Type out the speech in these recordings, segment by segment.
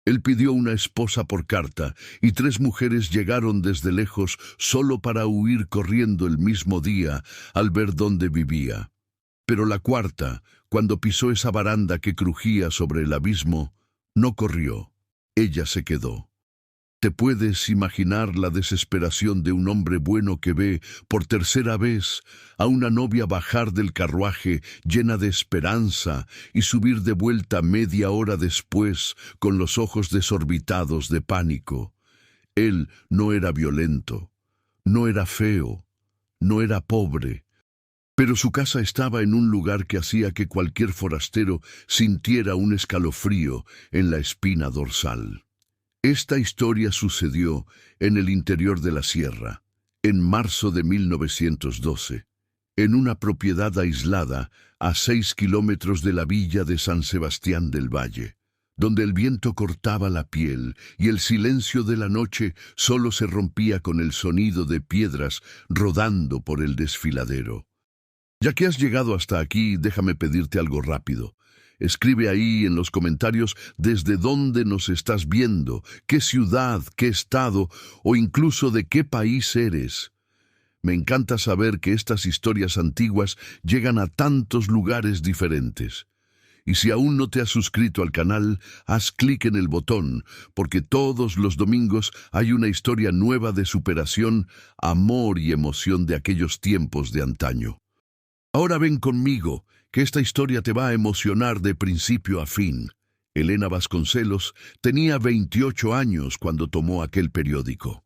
Él pidió una esposa por carta, y 3 mujeres llegaron desde lejos solo para huir corriendo el mismo día al ver dónde vivía. Pero la cuarta, cuando pisó esa baranda que crujía sobre el abismo, no corrió. Ella se quedó. ¿Te puedes imaginar la desesperación de un hombre bueno que ve, por tercera vez, a una novia bajar del carruaje llena de esperanza y subir de vuelta media hora después con los ojos desorbitados de pánico? Él no era violento, no era feo, no era pobre, pero su casa estaba en un lugar que hacía que cualquier forastero sintiera un escalofrío en la espina dorsal. Esta historia sucedió en el interior de la sierra, en marzo de 1912, en una propiedad aislada a 6 kilómetros de la villa de San Sebastián del Valle, donde el viento cortaba la piel y el silencio de la noche solo se rompía con el sonido de piedras rodando por el desfiladero. Ya que has llegado hasta aquí, déjame pedirte algo rápido. Escribe ahí en los comentarios desde dónde nos estás viendo, qué ciudad, qué estado o incluso de qué país eres. Me encanta saber que estas historias antiguas llegan a tantos lugares diferentes. Y si aún no te has suscrito al canal, haz clic en el botón, porque todos los domingos hay una historia nueva de superación, amor y emoción de aquellos tiempos de antaño. Ahora ven conmigo, que esta historia te va a emocionar de principio a fin. Elena Vasconcelos tenía 28 años cuando tomó aquel periódico.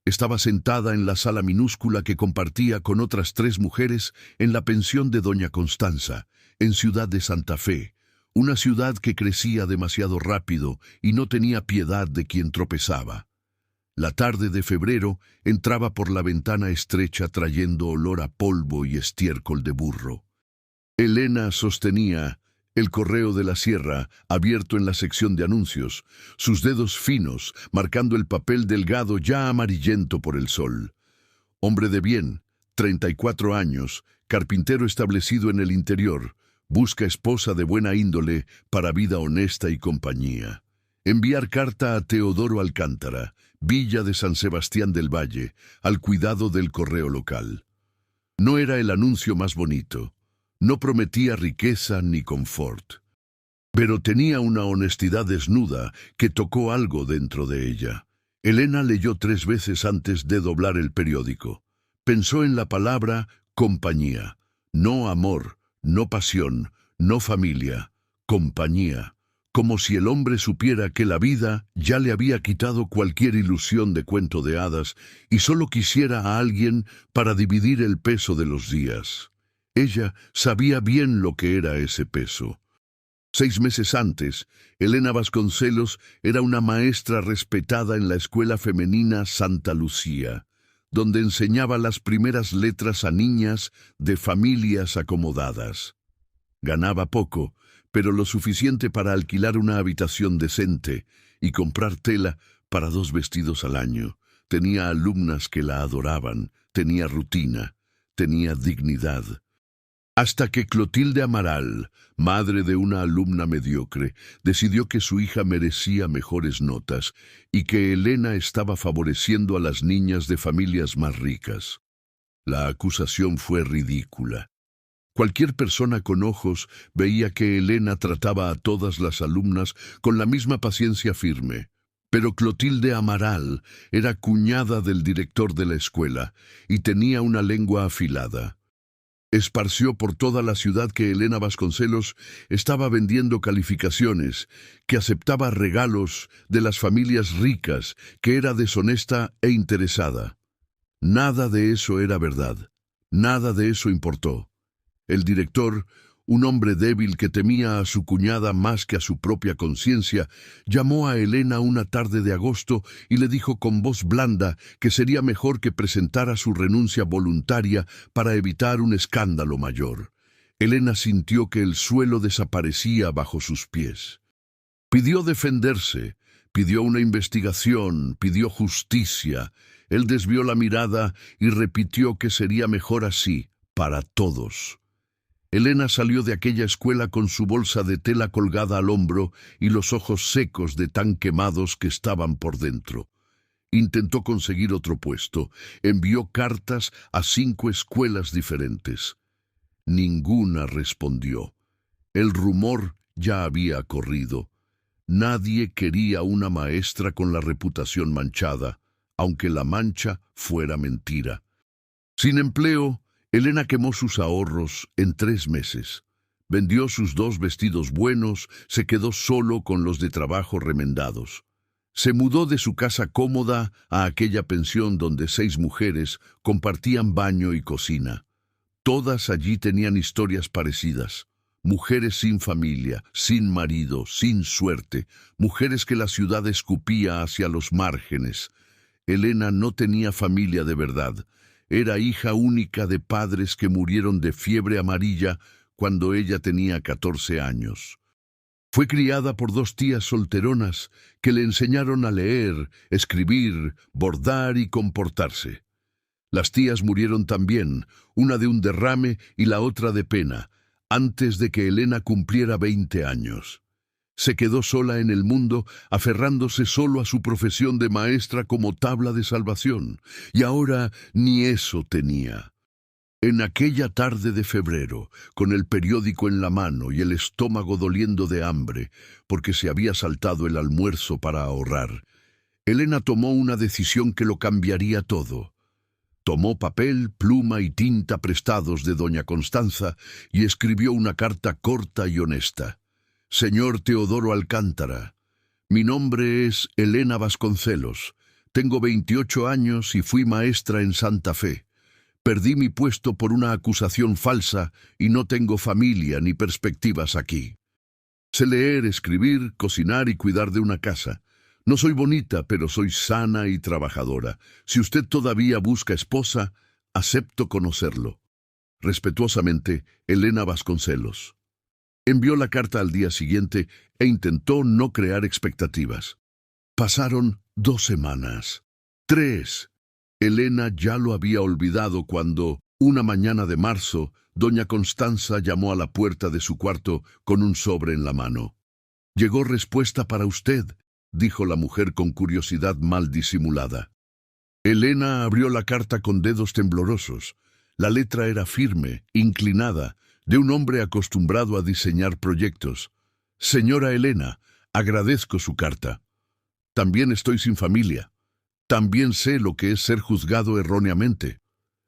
Estaba sentada en la sala minúscula que compartía con otras 3 mujeres en la pensión de Doña Constanza, en Ciudad de Santa Fe, una ciudad que crecía demasiado rápido y no tenía piedad de quien tropezaba. La tarde de febrero entraba por la ventana estrecha trayendo olor a polvo y estiércol de burro. Elena sostenía el Correo de la Sierra abierto en la sección de anuncios, sus dedos finos marcando el papel delgado ya amarillento por el sol. Hombre de bien, 34 años, carpintero establecido en el interior, busca esposa de buena índole para vida honesta y compañía. Enviar carta a Teodoro Alcántara, Villa de San Sebastián del Valle, al cuidado del correo local. No era el anuncio más bonito. No prometía riqueza ni confort, pero tenía una honestidad desnuda que tocó algo dentro de ella. Elena leyó 3 veces antes de doblar el periódico. Pensó en la palabra compañía, no amor, no pasión, no familia, compañía, como si el hombre supiera que la vida ya le había quitado cualquier ilusión de cuento de hadas y solo quisiera a alguien para dividir el peso de los días. Ella sabía bien lo que era ese peso. 6 meses antes, Elena Vasconcelos era una maestra respetada en la escuela femenina Santa Lucía, donde enseñaba las primeras letras a niñas de familias acomodadas. Ganaba poco, pero lo suficiente para alquilar una habitación decente y comprar tela para 2 vestidos al año. Tenía alumnas que la adoraban, tenía rutina, tenía dignidad. Hasta que Clotilde Amaral, madre de una alumna mediocre, decidió que su hija merecía mejores notas y que Elena estaba favoreciendo a las niñas de familias más ricas. La acusación fue ridícula. Cualquier persona con ojos veía que Elena trataba a todas las alumnas con la misma paciencia firme. Pero Clotilde Amaral era cuñada del director de la escuela y tenía una lengua afilada. Esparció por toda la ciudad que Elena Vasconcelos estaba vendiendo calificaciones, que aceptaba regalos de las familias ricas, que era deshonesta e interesada. Nada de eso era verdad. Nada de eso importó. El director, un hombre débil que temía a su cuñada más que a su propia conciencia, llamó a Elena una tarde de agosto y le dijo con voz blanda que sería mejor que presentara su renuncia voluntaria para evitar un escándalo mayor. Elena sintió que el suelo desaparecía bajo sus pies. Pidió defenderse, pidió una investigación, pidió justicia. Él desvió la mirada y repitió que sería mejor así, para todos. Elena salió de aquella escuela con su bolsa de tela colgada al hombro y los ojos secos de tan quemados que estaban por dentro. Intentó conseguir otro puesto. Envió cartas a 5 escuelas diferentes. Ninguna respondió. El rumor ya había corrido. Nadie quería una maestra con la reputación manchada, aunque la mancha fuera mentira. Sin empleo, Elena quemó sus ahorros en 3 meses. Vendió sus 2 vestidos buenos, se quedó solo con los de trabajo remendados. Se mudó de su casa cómoda a aquella pensión donde 6 mujeres compartían baño y cocina. Todas allí tenían historias parecidas. Mujeres sin familia, sin marido, sin suerte, mujeres que la ciudad escupía hacia los márgenes. Elena no tenía familia de verdad. Era hija única de padres que murieron de fiebre amarilla cuando ella tenía 14 años. Fue criada por 2 tías solteronas que le enseñaron a leer, escribir, bordar y comportarse. Las tías murieron también, una de un derrame y la otra de pena, antes de que Elena cumpliera 20 años. Se quedó sola en el mundo, aferrándose solo a su profesión de maestra como tabla de salvación, y ahora ni eso tenía. En aquella tarde de febrero, con el periódico en la mano y el estómago doliendo de hambre, porque se había saltado el almuerzo para ahorrar, Elena tomó una decisión que lo cambiaría todo. Tomó papel, pluma y tinta prestados de doña Constanza y escribió una carta corta y honesta. Señor Teodoro Alcántara, mi nombre es Elena Vasconcelos. Tengo 28 años y fui maestra en Santa Fe. Perdí mi puesto por una acusación falsa y no tengo familia ni perspectivas aquí. Sé leer, escribir, cocinar y cuidar de una casa. No soy bonita, pero soy sana y trabajadora. Si usted todavía busca esposa, acepto conocerlo. Respetuosamente, Elena Vasconcelos. Envió la carta al día siguiente e intentó no crear expectativas. Pasaron 2 semanas. 3. Elena ya lo había olvidado cuando, una mañana de marzo, doña Constanza llamó a la puerta de su cuarto con un sobre en la mano. «Llegó respuesta para usted», dijo la mujer con curiosidad mal disimulada. Elena abrió la carta con dedos temblorosos. La letra era firme, inclinada, de un hombre acostumbrado a diseñar proyectos. «Señora Elena, agradezco su carta. También estoy sin familia. También sé lo que es ser juzgado erróneamente.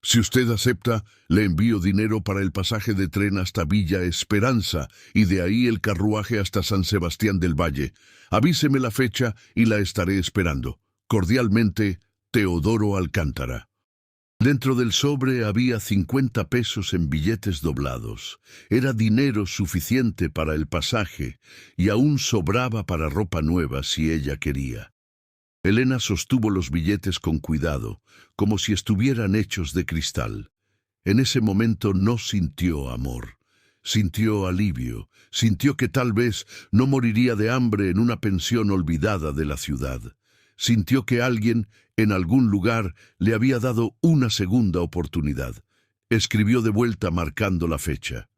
Si usted acepta, le envío dinero para el pasaje de tren hasta Villa Esperanza y de ahí el carruaje hasta San Sebastián del Valle. Avíseme la fecha y la estaré esperando. Cordialmente, Teodoro Alcántara». Dentro del sobre había 50 pesos en billetes doblados. Era dinero suficiente para el pasaje y aún sobraba para ropa nueva si ella quería. Elena sostuvo los billetes con cuidado, como si estuvieran hechos de cristal. En ese momento no sintió amor. Sintió alivio, sintió que tal vez no moriría de hambre en una pensión olvidada de la ciudad. Sintió que alguien, en algún lugar, le había dado una segunda oportunidad. Escribió de vuelta marcando la fecha.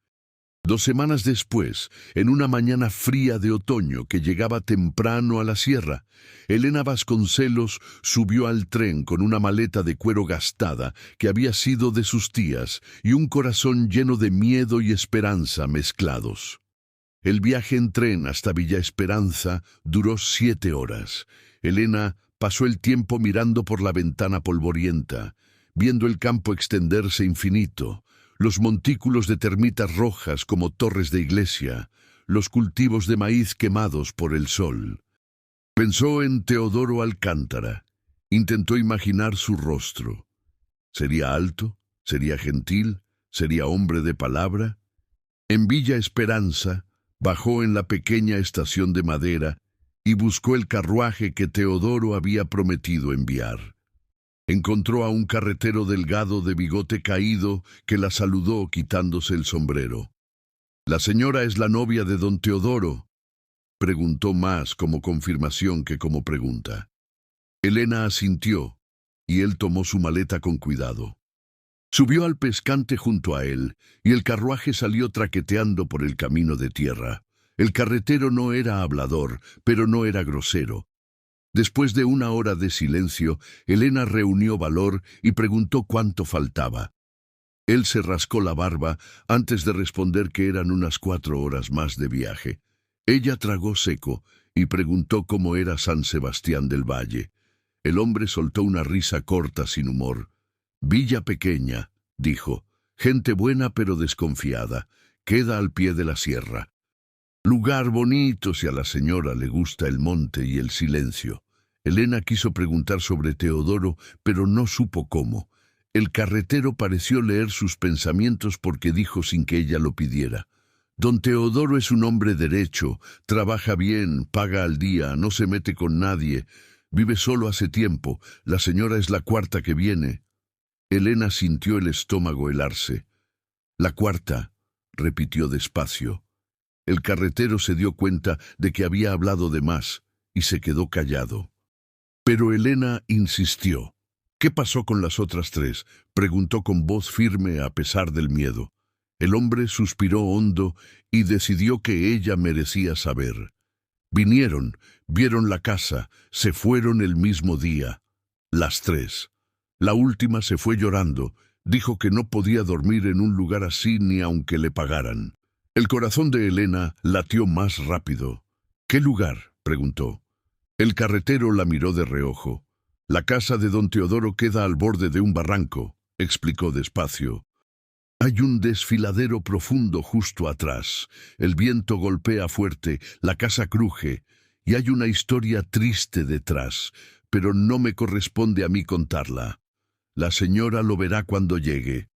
2 semanas después, en una mañana fría de otoño que llegaba temprano a la sierra, Elena Vasconcelos subió al tren con una maleta de cuero gastada que había sido de sus tías y un corazón lleno de miedo y esperanza mezclados. El viaje en tren hasta Villa Esperanza duró 7 horas. Elena pasó el tiempo mirando por la ventana polvorienta, viendo el campo extenderse infinito, los montículos de termitas rojas como torres de iglesia, los cultivos de maíz quemados por el sol. Pensó en Teodoro Alcántara. Intentó imaginar su rostro. ¿Sería alto? ¿Sería gentil? ¿Sería hombre de palabra? En Villa Esperanza, bajó en la pequeña estación de madera y buscó el carruaje que Teodoro había prometido enviar. Encontró a un carretero delgado de bigote caído que la saludó quitándose el sombrero. «¿La señora es la novia de don Teodoro?», preguntó más como confirmación que como pregunta. Elena asintió y él tomó su maleta con cuidado. Subió al pescante junto a él, y el carruaje salió traqueteando por el camino de tierra. El carretero no era hablador, pero no era grosero. Después de una hora de silencio, Elena reunió valor y preguntó cuánto faltaba. Él se rascó la barba antes de responder que eran unas 4 horas más de viaje. Ella tragó seco y preguntó cómo era San Sebastián del Valle. El hombre soltó una risa corta sin humor. Villa pequeña, dijo, gente buena pero desconfiada, queda al pie de la sierra. Lugar bonito si a la señora le gusta el monte y el silencio. Elena quiso preguntar sobre Teodoro, pero no supo cómo. El carretero pareció leer sus pensamientos porque dijo sin que ella lo pidiera. Don Teodoro es un hombre derecho, trabaja bien, paga al día, no se mete con nadie, vive solo hace tiempo, la señora es la 4ª que viene. Elena sintió el estómago helarse. La 4ª, repitió despacio. El carretero se dio cuenta de que había hablado de más y se quedó callado. Pero Elena insistió. ¿Qué pasó con las otras 3? Preguntó con voz firme a pesar del miedo. El hombre suspiró hondo y decidió que ella merecía saber. Vinieron, vieron la casa, se fueron el mismo día. Las 3. La última se fue llorando, dijo que no podía dormir en un lugar así ni aunque le pagaran. El corazón de Elena latió más rápido. ¿Qué lugar?, preguntó. El carretero la miró de reojo. La casa de don Teodoro queda al borde de un barranco, explicó despacio. Hay un desfiladero profundo justo atrás. El viento golpea fuerte, la casa cruje, y hay una historia triste detrás, pero no me corresponde a mí contarla. La señora lo verá cuando llegue.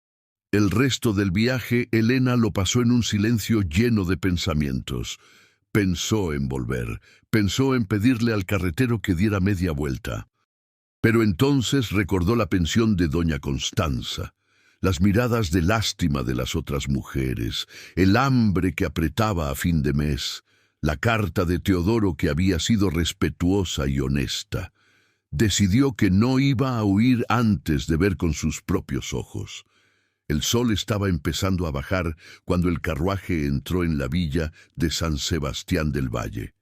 El resto del viaje Elena lo pasó en un silencio lleno de pensamientos. Pensó en volver, pensó en pedirle al carretero que diera media vuelta. Pero entonces recordó la pensión de doña Constanza, las miradas de lástima de las otras mujeres, el hambre que apretaba a fin de mes, la carta de Teodoro que había sido respetuosa y honesta. Decidió que no iba a huir antes de ver con sus propios ojos. El sol estaba empezando a bajar cuando el carruaje entró en la villa de San Sebastián del Valle.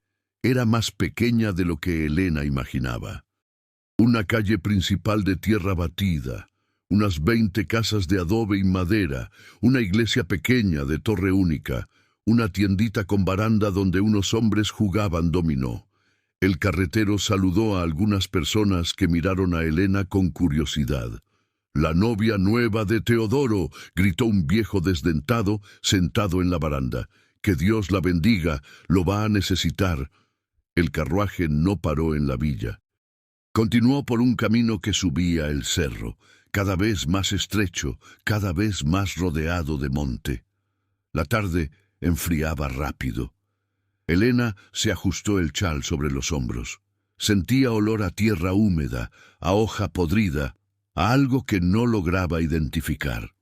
Era más pequeña de lo que Elena imaginaba. Una calle principal de tierra batida, unas 20 casas de adobe y madera, una iglesia pequeña de torre única, una tiendita con baranda donde unos hombres jugaban dominó. El carretero saludó a algunas personas que miraron a Elena con curiosidad. «La novia nueva de Teodoro», gritó un viejo desdentado sentado en la baranda. «Que Dios la bendiga, lo va a necesitar». El carruaje no paró en la villa. Continuó por un camino que subía el cerro, cada vez más estrecho, cada vez más rodeado de monte. La tarde enfriaba rápido. Elena se ajustó el chal sobre los hombros. Sentía olor a tierra húmeda, a hoja podrida, a algo que no lograba identificar.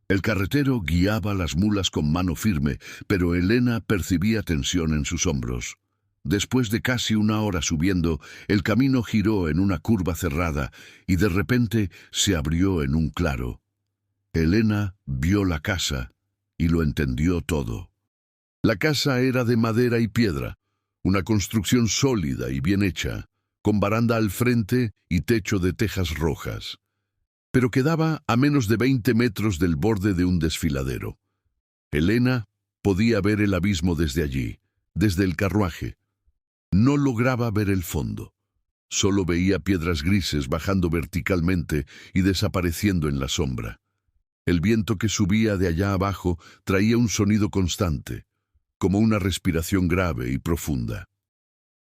El carretero guiaba las mulas con mano firme, pero Elena percibía tensión en sus hombros. Después de casi una hora subiendo, el camino giró en una curva cerrada y de repente se abrió en un claro. Elena vio la casa y lo entendió todo. La casa era de madera y piedra, una construcción sólida y bien hecha, con baranda al frente y techo de tejas rojas. Pero quedaba a menos de 20 metros del borde de un desfiladero. Elena podía ver el abismo desde allí, desde el carruaje. No lograba ver el fondo. Solo veía piedras grises bajando verticalmente y desapareciendo en la sombra. El viento que subía de allá abajo traía un sonido constante, como una respiración grave y profunda.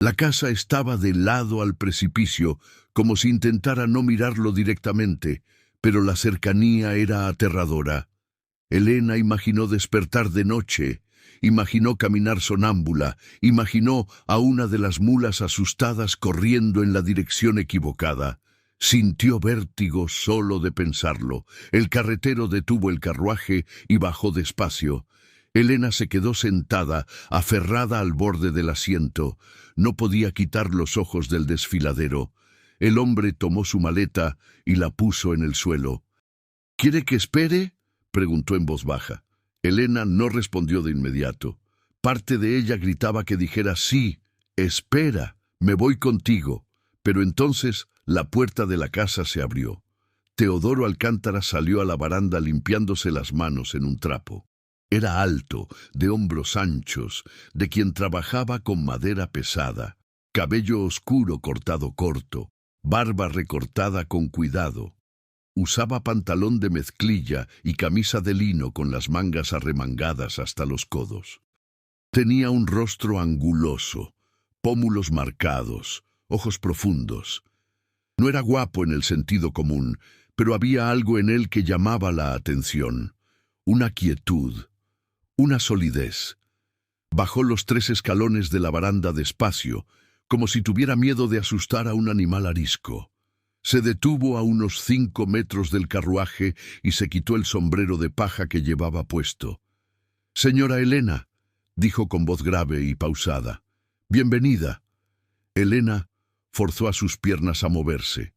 La casa estaba de lado al precipicio, como si intentara no mirarlo directamente, pero la cercanía era aterradora. Elena imaginó despertar de noche, imaginó caminar sonámbula, imaginó a una de las mulas asustadas corriendo en la dirección equivocada. Sintió vértigo solo de pensarlo. El carretero detuvo el carruaje y bajó despacio. Elena se quedó sentada, aferrada al borde del asiento. No podía quitar los ojos del desfiladero. El hombre tomó su maleta y la puso en el suelo. ¿Quiere que espere?, preguntó en voz baja. Elena no respondió de inmediato. Parte de ella gritaba que dijera sí, espera, me voy contigo. Pero entonces la puerta de la casa se abrió. Teodoro Alcántara salió a la baranda limpiándose las manos en un trapo. Era alto, de hombros anchos, de quien trabajaba con madera pesada, cabello oscuro cortado corto, barba recortada con cuidado. Usaba pantalón de mezclilla y camisa de lino con las mangas arremangadas hasta los codos. Tenía un rostro anguloso, pómulos marcados, ojos profundos. No era guapo en el sentido común, pero había algo en él que llamaba la atención. Una quietud, una solidez. Bajó los 3 escalones de la baranda despacio, como si tuviera miedo de asustar a un animal arisco. Se detuvo a unos 5 metros del carruaje y se quitó el sombrero de paja que llevaba puesto. «Señora Elena», dijo con voz grave y pausada, «bienvenida». Elena forzó a sus piernas a moverse.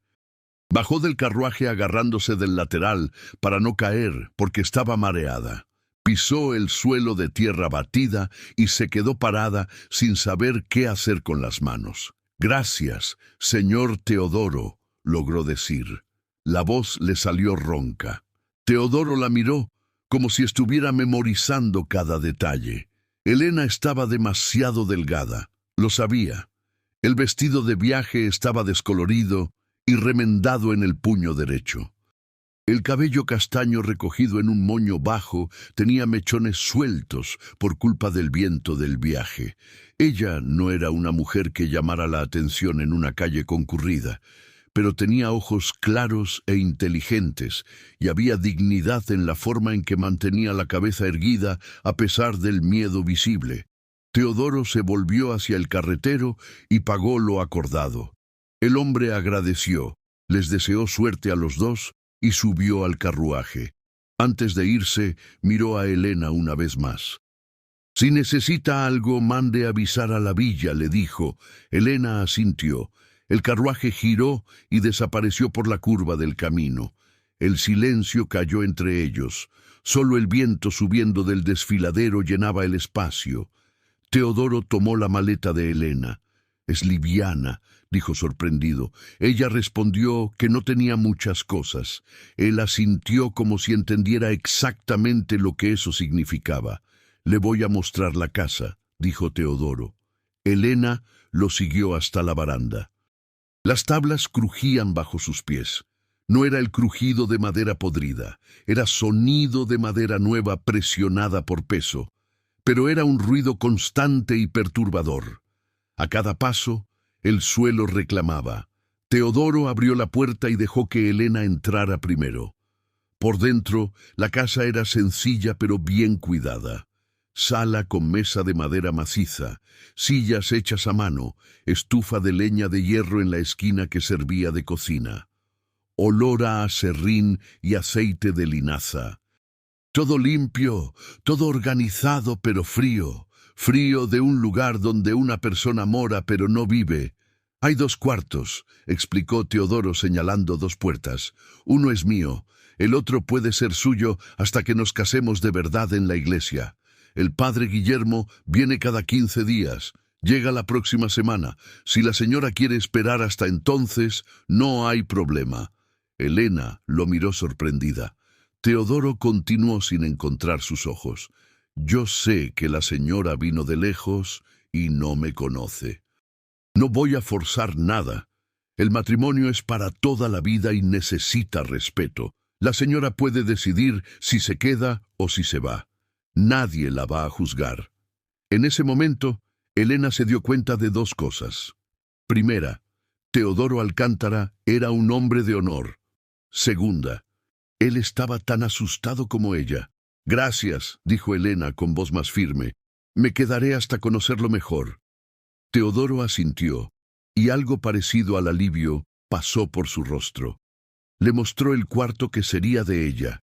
Bajó del carruaje agarrándose del lateral para no caer porque estaba mareada. Pisó el suelo de tierra batida y se quedó parada sin saber qué hacer con las manos. «Gracias, señor Teodoro», logró decir. La voz le salió ronca. Teodoro la miró como si estuviera memorizando cada detalle. Elena estaba demasiado delgada, lo sabía. El vestido de viaje estaba descolorido y remendado en el puño derecho. El cabello castaño recogido en un moño bajo tenía mechones sueltos por culpa del viento del viaje. Ella no era una mujer que llamara la atención en una calle concurrida, pero tenía ojos claros e inteligentes y había dignidad en la forma en que mantenía la cabeza erguida a pesar del miedo visible. Teodoro se volvió hacia el carretero y pagó lo acordado. El hombre agradeció, les deseó suerte a los dos y subió al carruaje. Antes de irse, miró a Elena una vez más. «Si necesita algo, mande avisar a la villa», le dijo. Elena asintió. El carruaje giró y desapareció por la curva del camino. El silencio cayó entre ellos. Solo el viento subiendo del desfiladero llenaba el espacio. Teodoro tomó la maleta de Elena. «Es liviana», dijo sorprendido. Ella respondió que no tenía muchas cosas. Él asintió como si entendiera exactamente lo que eso significaba. «Le voy a mostrar la casa», dijo Teodoro. Elena lo siguió hasta la baranda. Las tablas crujían bajo sus pies. No era el crujido de madera podrida, era sonido de madera nueva presionada por peso, pero era un ruido constante y perturbador. A cada paso, el suelo reclamaba. Teodoro abrió la puerta y dejó que Elena entrara primero. Por dentro, la casa era sencilla pero bien cuidada. Sala con mesa de madera maciza, sillas hechas a mano, estufa de leña de hierro en la esquina que servía de cocina. Olor a aserrín y aceite de linaza. Todo limpio, todo organizado pero frío. Frío de un lugar donde una persona mora pero no vive. «Hay 2 cuartos», explicó Teodoro señalando 2 puertas. «Uno es mío, el otro puede ser suyo hasta que nos casemos de verdad en la iglesia. El padre Guillermo viene cada 15 días. Llega la próxima semana. Si la señora quiere esperar hasta entonces, no hay problema». Elena lo miró sorprendida. Teodoro continuó sin encontrar sus ojos. «Yo sé que la señora vino de lejos y no me conoce. No voy a forzar nada. El matrimonio es para toda la vida y necesita respeto. La señora puede decidir si se queda o si se va. Nadie la va a juzgar». En ese momento, Elena se dio cuenta de 2 cosas. Primera, Teodoro Alcántara era un hombre de honor. Segunda, él estaba tan asustado como ella. «Gracias», dijo Elena con voz más firme. «Me quedaré hasta conocerlo mejor». Teodoro asintió, y algo parecido al alivio pasó por su rostro. Le mostró el cuarto que sería de ella.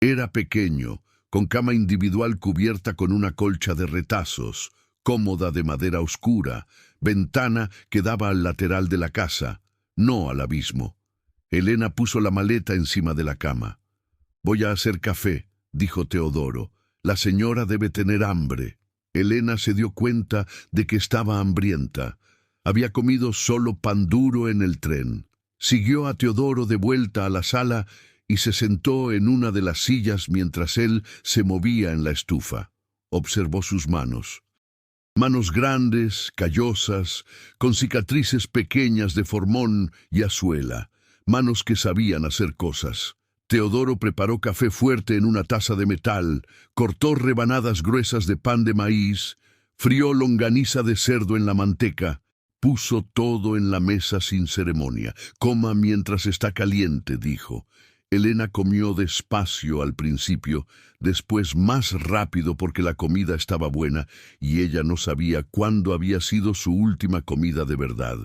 Era pequeño, con cama individual cubierta con una colcha de retazos, cómoda de madera oscura, ventana que daba al lateral de la casa, no al abismo. Elena puso la maleta encima de la cama. Voy a hacer café, dijo Teodoro. La señora debe tener hambre. Elena se dio cuenta de que estaba hambrienta. Había comido solo pan duro en el tren. Siguió a Teodoro de vuelta a la sala y se sentó en una de las sillas mientras él se movía en la estufa. Observó sus manos. Manos grandes, callosas, con cicatrices pequeñas de formón y azuela. Manos que sabían hacer cosas. Teodoro preparó café fuerte en una taza de metal, cortó rebanadas gruesas de pan de maíz, frió longaniza de cerdo en la manteca, puso todo en la mesa sin ceremonia. Coma mientras está caliente, dijo. Elena comió despacio al principio, después más rápido porque la comida estaba buena y ella no sabía cuándo había sido su última comida de verdad.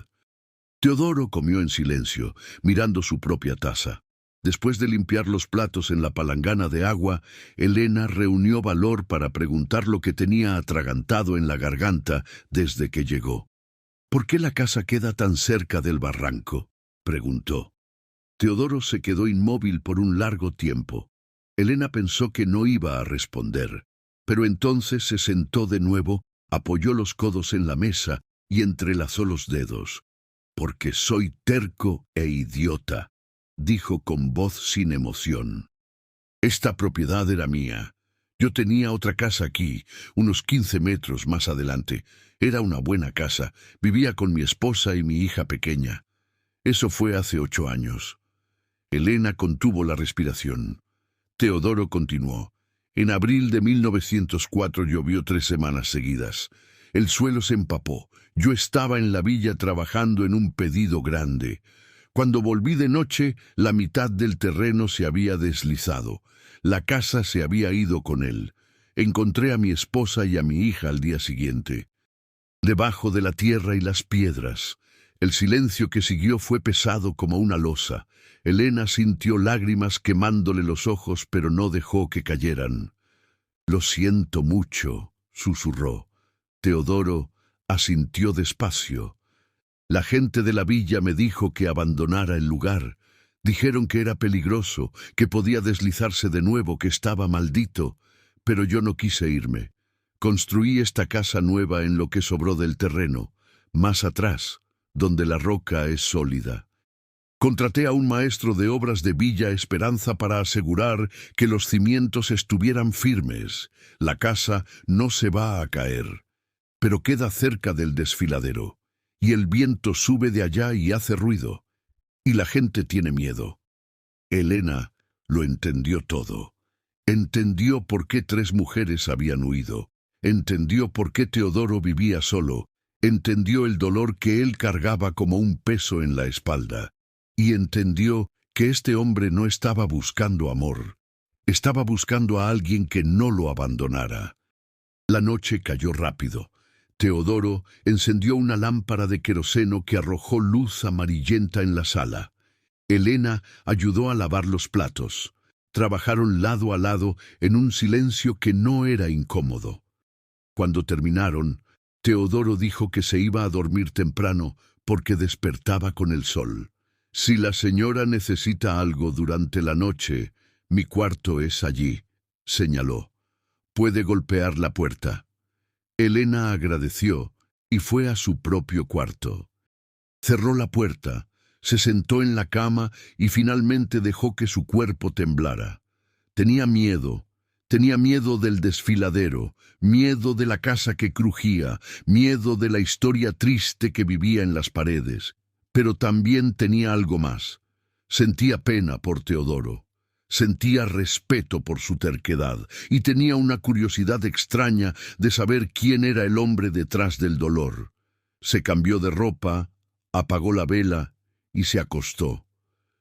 Teodoro comió en silencio, mirando su propia taza. Después de limpiar los platos en la palangana de agua, Elena reunió valor para preguntar lo que tenía atragantado en la garganta desde que llegó. ¿Por qué la casa queda tan cerca del barranco?, preguntó. Teodoro se quedó inmóvil por un largo tiempo. Elena pensó que no iba a responder, pero entonces se sentó de nuevo, apoyó los codos en la mesa y entrelazó los dedos. «Porque soy terco e idiota», dijo con voz sin emoción. «Esta propiedad era mía. Yo tenía otra casa aquí, unos 15 metros más adelante. Era una buena casa. Vivía con mi esposa y mi hija pequeña. Eso fue hace 8 años». Elena contuvo la respiración. Teodoro continuó. «En abril de 1904 llovió 3 semanas seguidas. El suelo se empapó. Yo estaba en la villa trabajando en un pedido grande. Cuando volví de noche, la mitad del terreno se había deslizado. La casa se había ido con él. Encontré a mi esposa y a mi hija al día siguiente. Debajo de la tierra y las piedras. El silencio que siguió fue pesado como una losa. Elena sintió lágrimas quemándole los ojos, pero no dejó que cayeran. «Lo siento mucho», susurró. Teodoro asintió despacio. «La gente de la villa me dijo que abandonara el lugar. Dijeron que era peligroso, que podía deslizarse de nuevo, que estaba maldito. Pero yo no quise irme. Construí esta casa nueva en lo que sobró del terreno, más atrás, donde la roca es sólida. Contraté a un maestro de obras de Villa Esperanza para asegurar que los cimientos estuvieran firmes. La casa no se va a caer, pero queda cerca del desfiladero, y el viento sube de allá y hace ruido, y la gente tiene miedo». Elena lo entendió todo. Entendió por qué 3 mujeres habían huido. Entendió por qué Teodoro vivía solo. Entendió el dolor que él cargaba como un peso en la espalda. Y entendió que este hombre no estaba buscando amor. Estaba buscando a alguien que no lo abandonara. La noche cayó rápido. Teodoro encendió una lámpara de queroseno que arrojó luz amarillenta en la sala. Elena ayudó a lavar los platos. Trabajaron lado a lado en un silencio que no era incómodo. Cuando terminaron, Teodoro dijo que se iba a dormir temprano porque despertaba con el sol. «Si la señora necesita algo durante la noche, mi cuarto es allí», señaló. «Puede golpear la puerta». Elena agradeció y fue a su propio cuarto. Cerró la puerta, se sentó en la cama y finalmente dejó que su cuerpo temblara. Tenía miedo del desfiladero, miedo de la casa que crujía, miedo de la historia triste que vivía en las paredes. Pero también tenía algo más. Sentía pena por Teodoro. Sentía respeto por su terquedad y tenía una curiosidad extraña de saber quién era el hombre detrás del dolor. Se cambió de ropa, apagó la vela y se acostó.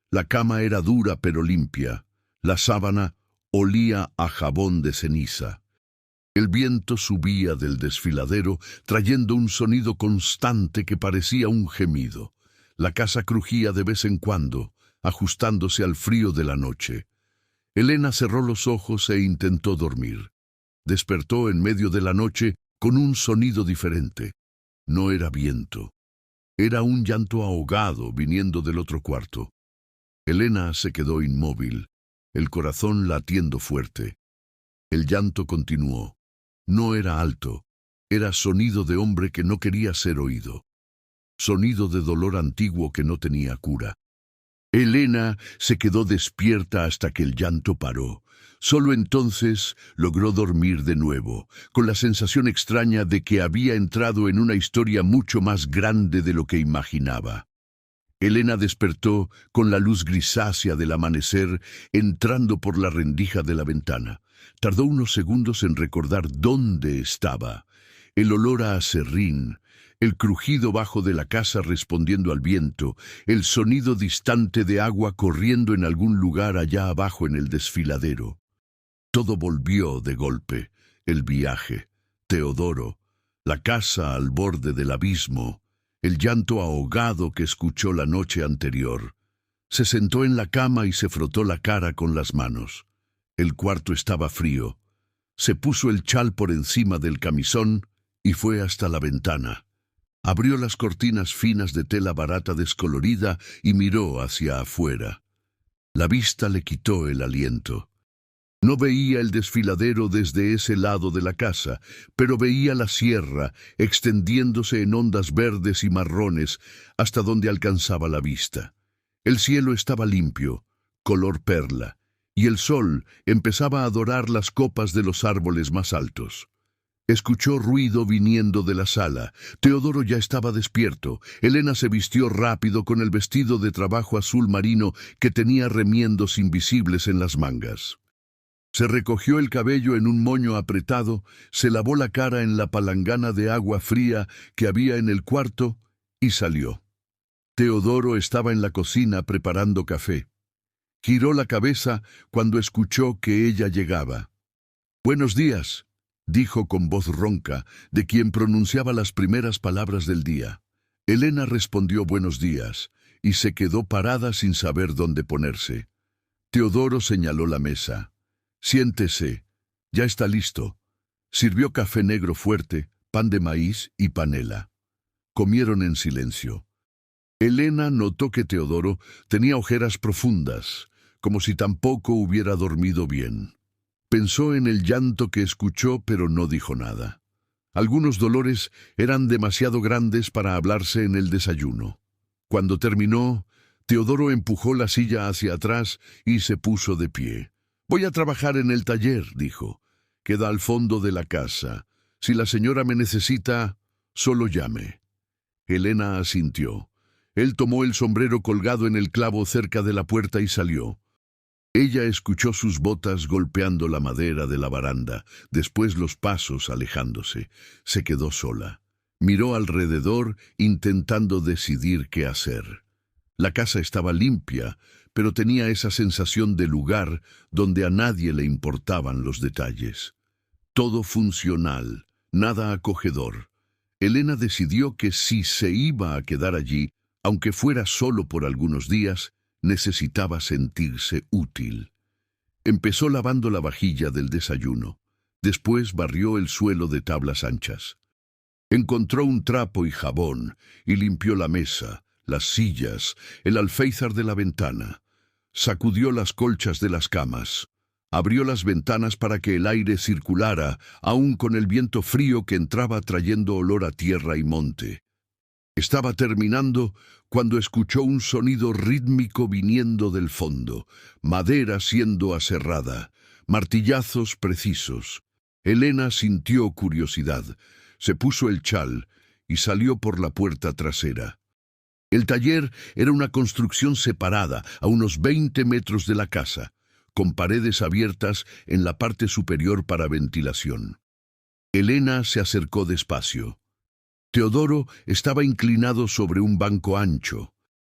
La cama era dura pero limpia. La sábana olía a jabón de ceniza. El viento subía del desfiladero trayendo un sonido constante que parecía un gemido. La casa crujía de vez en cuando, ajustándose al frío de la noche. Elena cerró los ojos e intentó dormir. Despertó en medio de la noche con un sonido diferente. No era viento. Era un llanto ahogado viniendo del otro cuarto. Elena se quedó inmóvil. el corazón latiendo fuerte. El llanto continuó. No era alto, era sonido de hombre que no quería ser oído. Sonido de dolor antiguo que no tenía cura. Elena se quedó despierta hasta que el llanto paró. Solo entonces logró dormir de nuevo, con la sensación extraña de que había entrado en una historia mucho más grande de lo que imaginaba. Elena despertó con la luz grisácea del amanecer entrando por la rendija de la ventana. Tardó unos segundos en recordar dónde estaba. El olor a aserrín, el crujido bajo de la casa respondiendo al viento, el sonido distante de agua corriendo en algún lugar allá abajo en el desfiladero. Todo volvió de golpe. El viaje, Teodoro, la casa al borde del abismo, el llanto ahogado que escuchó la noche anterior. Se sentó en la cama y se frotó la cara con las manos. El cuarto estaba frío. Se puso el chal por encima del camisón y fue hasta la ventana. Abrió las cortinas finas de tela barata descolorida y miró hacia afuera. La vista le quitó el aliento. No veía el desfiladero desde ese lado de la casa, pero veía la sierra extendiéndose en ondas verdes y marrones hasta donde alcanzaba la vista. El cielo estaba limpio, color perla, y el sol empezaba a dorar las copas de los árboles más altos. Escuchó ruido viniendo de la sala. Teodoro ya estaba despierto. Elena se vistió rápido con el vestido de trabajo azul marino que tenía remiendos invisibles en las mangas. Se recogió el cabello en un moño apretado, se lavó la cara en la palangana de agua fría que había en el cuarto y salió. Teodoro estaba en la cocina preparando café. Giró la cabeza cuando escuchó que ella llegaba. «Buenos días», dijo con voz ronca, de quien pronunciaba las primeras palabras del día. Elena respondió «buenos días» y se quedó parada sin saber dónde ponerse. Teodoro señaló la mesa. «Siéntese, ya está listo». Sirvió café negro fuerte, pan de maíz y panela. Comieron en silencio. Elena notó que Teodoro tenía ojeras profundas, como si tampoco hubiera dormido bien. Pensó en el llanto que escuchó, pero no dijo nada. Algunos dolores eran demasiado grandes para hablarse en el desayuno. Cuando terminó, Teodoro empujó la silla hacia atrás y se puso de pie. «Voy a trabajar en el taller», dijo. «Queda al fondo de la casa. Si la señora me necesita, solo llame». Elena asintió. Él tomó el sombrero colgado en el clavo cerca de la puerta y salió. Ella escuchó sus botas golpeando la madera de la baranda, después los pasos alejándose. Se quedó sola. Miró alrededor intentando decidir qué hacer. La casa estaba limpia, pero tenía esa sensación de lugar donde a nadie le importaban los detalles. Todo funcional, nada acogedor. Elena decidió que si se iba a quedar allí, aunque fuera solo por algunos días, necesitaba sentirse útil. Empezó lavando la vajilla del desayuno. Después barrió el suelo de tablas anchas. Encontró un trapo y jabón y limpió la mesa, las sillas, el alféizar de la ventana. Sacudió las colchas de las camas. Abrió las ventanas para que el aire circulara, aún con el viento frío que entraba trayendo olor a tierra y monte. Estaba terminando cuando escuchó un sonido rítmico viniendo del fondo, madera siendo aserrada, martillazos precisos. Elena sintió curiosidad, se puso el chal y salió por la puerta trasera. El taller era una construcción separada a unos 20 metros de la casa, con paredes abiertas en la parte superior para ventilación. Elena se acercó despacio. Teodoro estaba inclinado sobre un banco ancho,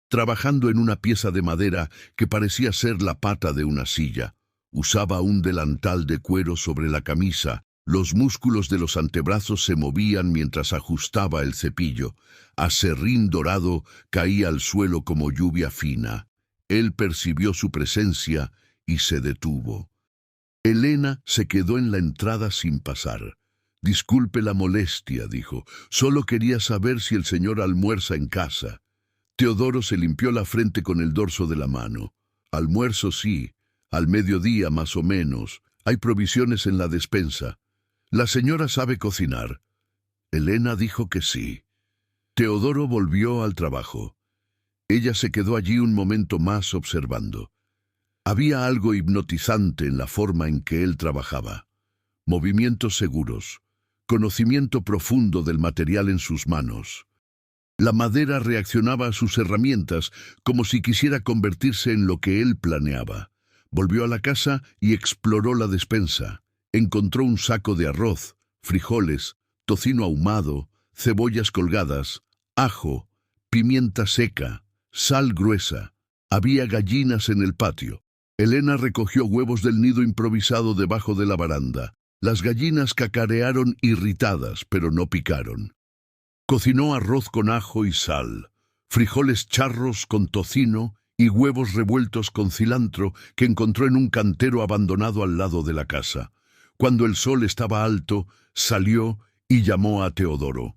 trabajando en una pieza de madera que parecía ser la pata de una silla. Usaba un delantal de cuero sobre la camisa. Los músculos de los antebrazos se movían mientras ajustaba el cepillo. Aserrín dorado caía al suelo como lluvia fina. Él percibió su presencia y se detuvo. Elena se quedó en la entrada sin pasar. «Disculpe la molestia», dijo. «Solo quería saber si el señor almuerza en casa». Teodoro se limpió la frente con el dorso de la mano. «Almuerzo sí. Al mediodía, más o menos. Hay provisiones en la despensa. ¿La señora sabe cocinar? Elena dijo que sí. Teodoro volvió al trabajo. Ella se quedó allí un momento más observando. Había algo hipnotizante en la forma en que él trabajaba. Movimientos seguros, conocimiento profundo del material en sus manos. La madera reaccionaba a sus herramientas como si quisiera convertirse en lo que él planeaba. Volvió a la casa y exploró la despensa. Encontró un saco de arroz, frijoles, tocino ahumado, cebollas colgadas, ajo, pimienta seca, sal gruesa. Había gallinas en el patio. Elena recogió huevos del nido improvisado debajo de la baranda. Las gallinas cacarearon irritadas, pero no picaron. Cocinó arroz con ajo y sal, frijoles charros con tocino y huevos revueltos con cilantro que encontró en un cantero abandonado al lado de la casa. Cuando el sol estaba alto, salió y llamó a Teodoro.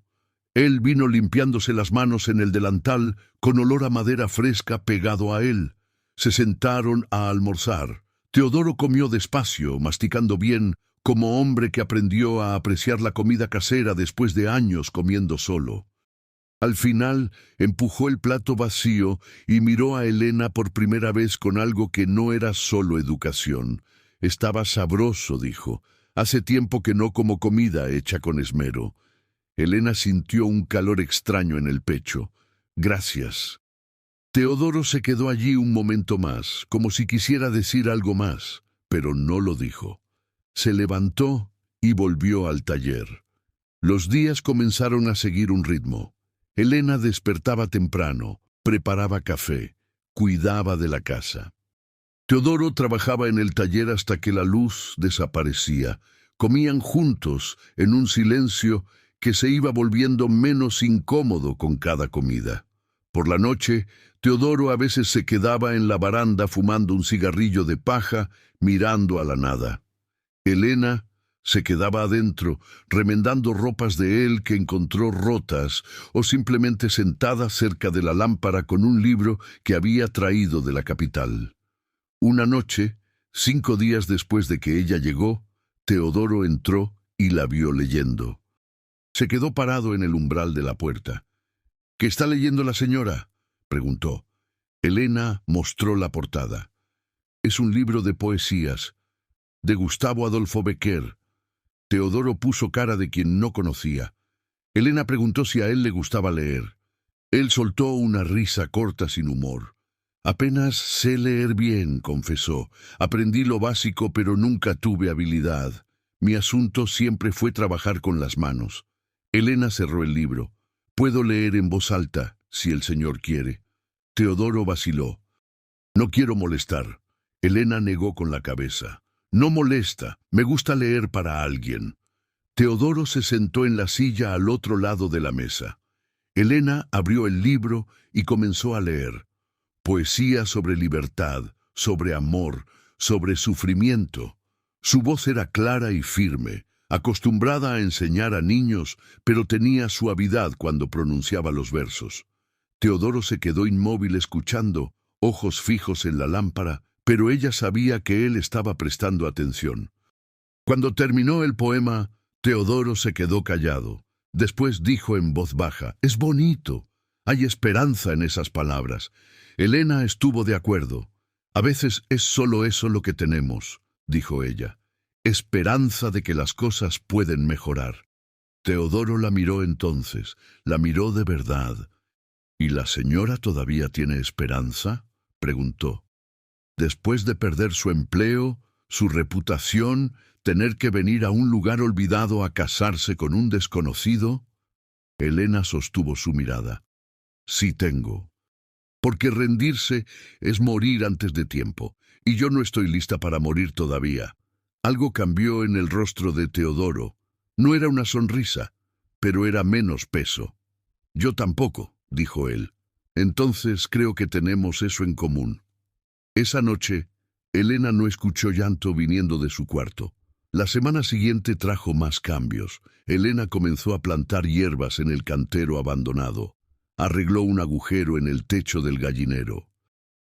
Él vino limpiándose las manos en el delantal con olor a madera fresca pegado a él. Se sentaron a almorzar. Teodoro comió despacio, masticando bien, como hombre que aprendió a apreciar la comida casera después de años comiendo solo. Al final, empujó el plato vacío y miró a Elena por primera vez con algo que no era solo educación. Estaba sabroso, dijo. Hace tiempo que no como comida hecha con esmero. Elena sintió un calor extraño en el pecho. Gracias. Teodoro se quedó allí un momento más, como si quisiera decir algo más, pero no lo dijo. Se levantó y volvió al taller. Los días comenzaron a seguir un ritmo. Elena despertaba temprano, preparaba café, cuidaba de la casa. Teodoro trabajaba en el taller hasta que la luz desaparecía. Comían juntos, en un silencio que se iba volviendo menos incómodo con cada comida. Por la noche, Teodoro a veces se quedaba en la baranda fumando un cigarrillo de paja, mirando a la nada. Elena se quedaba adentro, remendando ropas de él que encontró rotas o simplemente sentada cerca de la lámpara con un libro que había traído de la capital. Una noche, 5 días después de que ella llegó, Teodoro entró y la vio leyendo. Se quedó parado en el umbral de la puerta. ¿Qué está leyendo la señora?, preguntó. Elena mostró la portada. Es un libro de poesías, de Gustavo Adolfo Bécquer. Teodoro puso cara de quien no conocía. Elena preguntó si a él le gustaba leer. Él soltó una risa corta sin humor. Apenas sé leer bien, confesó. Aprendí lo básico, pero nunca tuve habilidad. Mi asunto siempre fue trabajar con las manos. Elena cerró el libro. Puedo leer en voz alta, si el señor quiere. Teodoro vaciló. No quiero molestar. Elena negó con la cabeza. No molesta, me gusta leer para alguien. Teodoro se sentó en la silla al otro lado de la mesa. Elena abrió el libro y comenzó a leer. Poesía sobre libertad, sobre amor, sobre sufrimiento. Su voz era clara y firme, acostumbrada a enseñar a niños, pero tenía suavidad cuando pronunciaba los versos. Teodoro se quedó inmóvil escuchando, ojos fijos en la lámpara, pero ella sabía que él estaba prestando atención. Cuando terminó el poema, Teodoro se quedó callado. Después dijo en voz baja, «Es bonito. Hay esperanza en esas palabras». Elena estuvo de acuerdo. «A veces es solo eso lo que tenemos», dijo ella. «Esperanza de que las cosas pueden mejorar». Teodoro la miró entonces, la miró de verdad. «¿Y la señora todavía tiene esperanza?», preguntó. Después de perder su empleo, su reputación, tener que venir a un lugar olvidado a casarse con un desconocido, Elena sostuvo su mirada. «Sí tengo. Porque rendirse es morir antes de tiempo, y yo no estoy lista para morir todavía». Algo cambió en el rostro de Teodoro. No era una sonrisa, pero era menos peso. «Yo tampoco», dijo él. «Entonces creo que tenemos eso en común». Esa noche, Elena no escuchó llanto viniendo de su cuarto. La semana siguiente trajo más cambios. Elena comenzó a plantar hierbas en el cantero abandonado. Arregló un agujero en el techo del gallinero.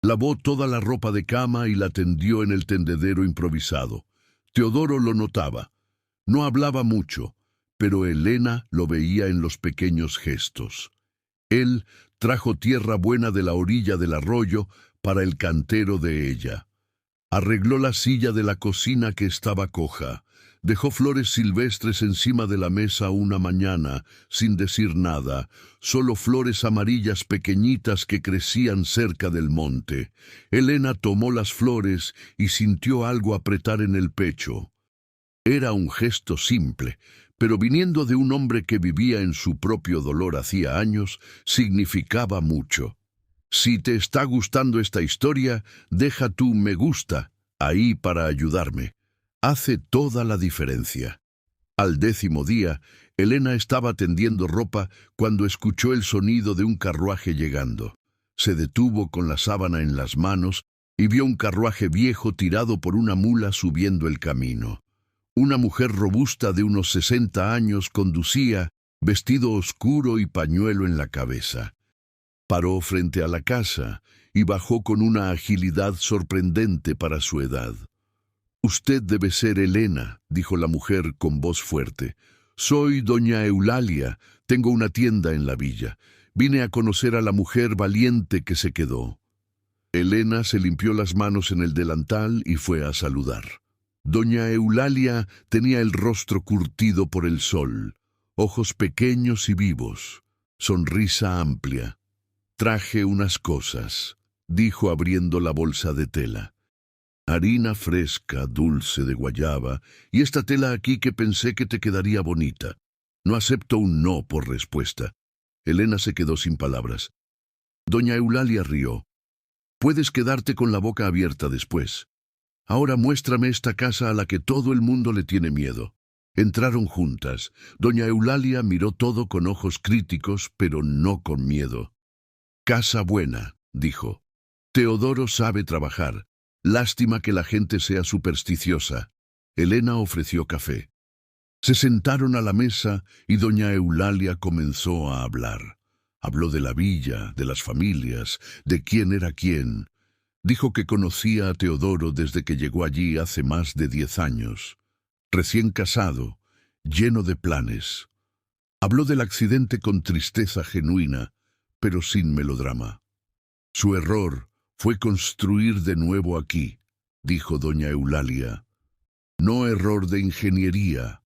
Lavó toda la ropa de cama y la tendió en el tendedero improvisado. Teodoro lo notaba. No hablaba mucho, pero Elena lo veía en los pequeños gestos. Él trajo tierra buena de la orilla del arroyo para el cantero de ella. Arregló la silla de la cocina que estaba coja. Dejó flores silvestres encima de la mesa una mañana, sin decir nada, solo flores amarillas pequeñitas que crecían cerca del monte. Elena tomó las flores y sintió algo apretar en el pecho. Era un gesto simple, pero viniendo de un hombre que vivía en su propio dolor hacía años, significaba mucho. Si te está gustando esta historia, deja tu me gusta ahí para ayudarme. Hace toda la diferencia. Al 10º día, Elena estaba tendiendo ropa cuando escuchó el sonido de un carruaje llegando. Se detuvo con la sábana en las manos y vio un carruaje viejo tirado por una mula subiendo el camino. Una mujer robusta de unos 60 años conducía, vestido oscuro y pañuelo en la cabeza. Paró frente a la casa y bajó con una agilidad sorprendente para su edad. «Usted debe ser Elena», dijo la mujer con voz fuerte. «Soy doña Eulalia, tengo una tienda en la villa. Vine a conocer a la mujer valiente que se quedó». Elena se limpió las manos en el delantal y fue a saludar. Doña Eulalia tenía el rostro curtido por el sol, ojos pequeños y vivos, sonrisa amplia. «Traje unas cosas», dijo abriendo la bolsa de tela. «Harina fresca, dulce de guayaba, y esta tela aquí que pensé que te quedaría bonita. No acepto un no por respuesta». Elena se quedó sin palabras. Doña Eulalia rió. «Puedes quedarte con la boca abierta después. Ahora muéstrame esta casa a la que todo el mundo le tiene miedo». Entraron juntas. Doña Eulalia miró todo con ojos críticos, pero no con miedo. «Casa buena», dijo. «Teodoro sabe trabajar. Lástima que la gente sea supersticiosa». Elena ofreció café. Se sentaron a la mesa y doña Eulalia comenzó a hablar. Habló de la villa, de las familias, de quién era quién. Dijo que conocía a Teodoro desde que llegó allí hace más de 10 años. Recién casado, lleno de planes. Habló del accidente con tristeza genuina, pero sin melodrama. «Su error fue construir de nuevo aquí», dijo doña Eulalia. «No error de ingeniería,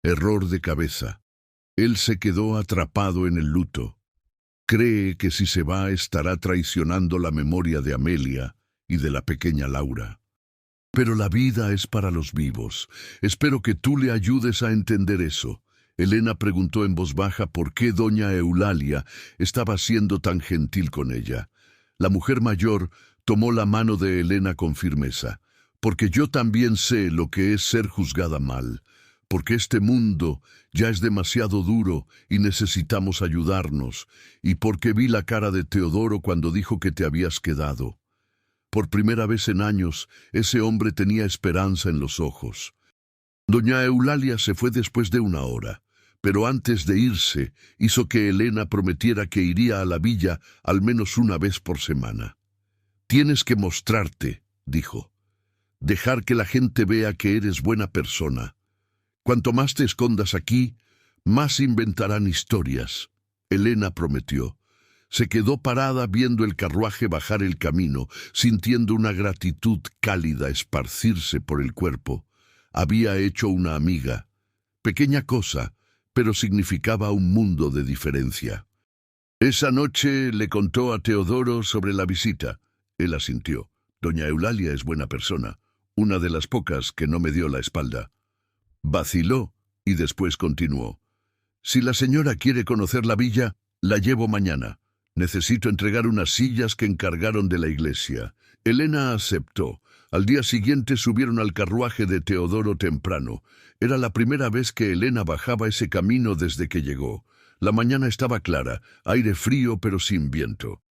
error de cabeza. Él se quedó atrapado en el luto. Cree que si se va estará traicionando la memoria de Amelia y de la pequeña Laura. Pero la vida es para los vivos. Espero que tú le ayudes a entender eso». Elena preguntó en voz baja por qué doña Eulalia estaba siendo tan gentil con ella. La mujer mayor tomó la mano de Elena con firmeza. «Porque yo también sé lo que es ser juzgada mal. Porque este mundo ya es demasiado duro y necesitamos ayudarnos. Y porque vi la cara de Teodoro cuando dijo que te habías quedado. Por primera vez en años, ese hombre tenía esperanza en los ojos». Doña Eulalia se fue después de 1 hora. Pero antes de irse, hizo que Elena prometiera que iría a la villa al menos una vez por semana. «Tienes que mostrarte», dijo. «Dejar que la gente vea que eres buena persona. Cuanto más te escondas aquí, más inventarán historias». Elena prometió. Se quedó parada viendo el carruaje bajar el camino, sintiendo una gratitud cálida esparcirse por el cuerpo. Había hecho una amiga. Pequeña cosa, pero significaba un mundo de diferencia. Esa noche le contó a Teodoro sobre la visita. Él asintió. «Doña Eulalia es buena persona, una de las pocas que no me dio la espalda». Vaciló y después continuó. «Si la señora quiere conocer la villa, la llevo mañana. Necesito entregar unas sillas que encargaron de la iglesia». Elena aceptó. Al día siguiente subieron al carruaje de Teodoro temprano. Era la primera vez que Elena bajaba ese camino desde que llegó. La mañana estaba clara, aire frío pero sin viento.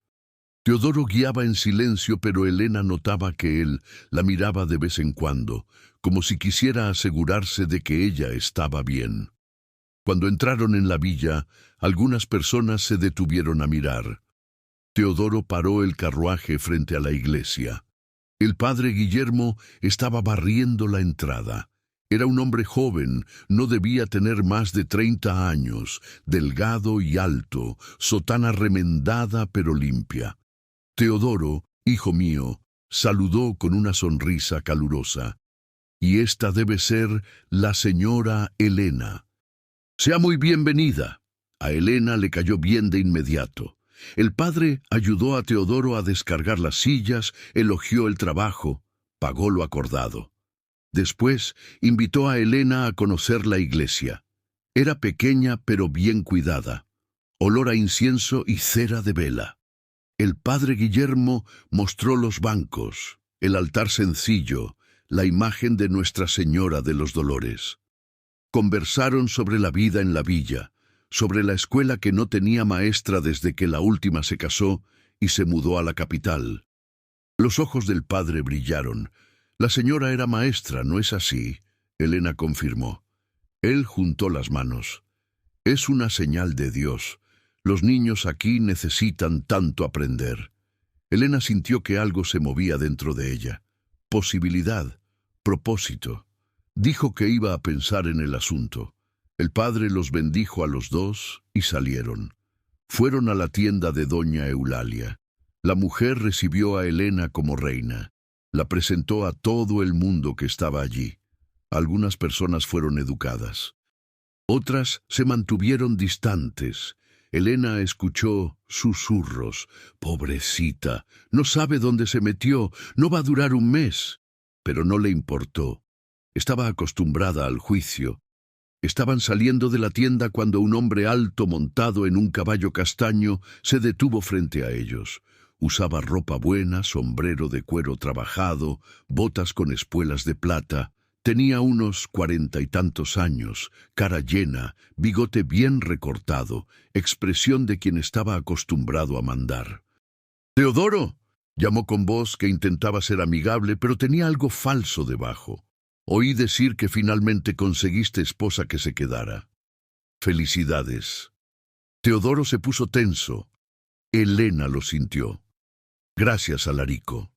Teodoro guiaba en silencio, pero Elena notaba que él la miraba de vez en cuando, como si quisiera asegurarse de que ella estaba bien. Cuando entraron en la villa, algunas personas se detuvieron a mirar. Teodoro paró el carruaje frente a la iglesia. El padre Guillermo estaba barriendo la entrada. Era un hombre joven, no debía tener más de 30 años, delgado y alto, sotana remendada pero limpia. Teodoro, hijo mío, saludó con una sonrisa calurosa. Y esta debe ser la señora Elena. Sea muy bienvenida. A Elena le cayó bien de inmediato. El padre ayudó a Teodoro a descargar las sillas, elogió el trabajo, pagó lo acordado. Después invitó a Elena a conocer la iglesia. Era pequeña pero bien cuidada. Olor a incienso y cera de vela. El padre Guillermo mostró los bancos, el altar sencillo, la imagen de Nuestra Señora de los Dolores. Conversaron sobre la vida en la villa, sobre la escuela que no tenía maestra desde que la última se casó y se mudó a la capital. Los ojos del padre brillaron. La señora era maestra, ¿no es así? Elena confirmó. Él juntó las manos. Es una señal de Dios. Los niños aquí necesitan tanto aprender. Elena sintió que algo se movía dentro de ella. Posibilidad, propósito. Dijo que iba a pensar en el asunto. El padre los bendijo a los dos y salieron. Fueron a la tienda de doña Eulalia. La mujer recibió a Elena como reina. La presentó a todo el mundo que estaba allí. Algunas personas fueron educadas. Otras se mantuvieron distantes. Elena escuchó susurros. Pobrecita, no sabe dónde se metió, no va a durar un mes. Pero no le importó. Estaba acostumbrada al juicio. Estaban saliendo de la tienda cuando un hombre alto montado en un caballo castaño se detuvo frente a ellos. Usaba ropa buena, sombrero de cuero trabajado, botas con espuelas de plata. Tenía unos 40 y tantos años, cara llena, bigote bien recortado, expresión de quien estaba acostumbrado a mandar. «¡Teodoro!», llamó con voz que intentaba ser amigable, pero tenía algo falso debajo. «Oí decir que finalmente conseguiste esposa que se quedara. Felicidades». Teodoro se puso tenso. Elena lo sintió. «Gracias, Alarico»,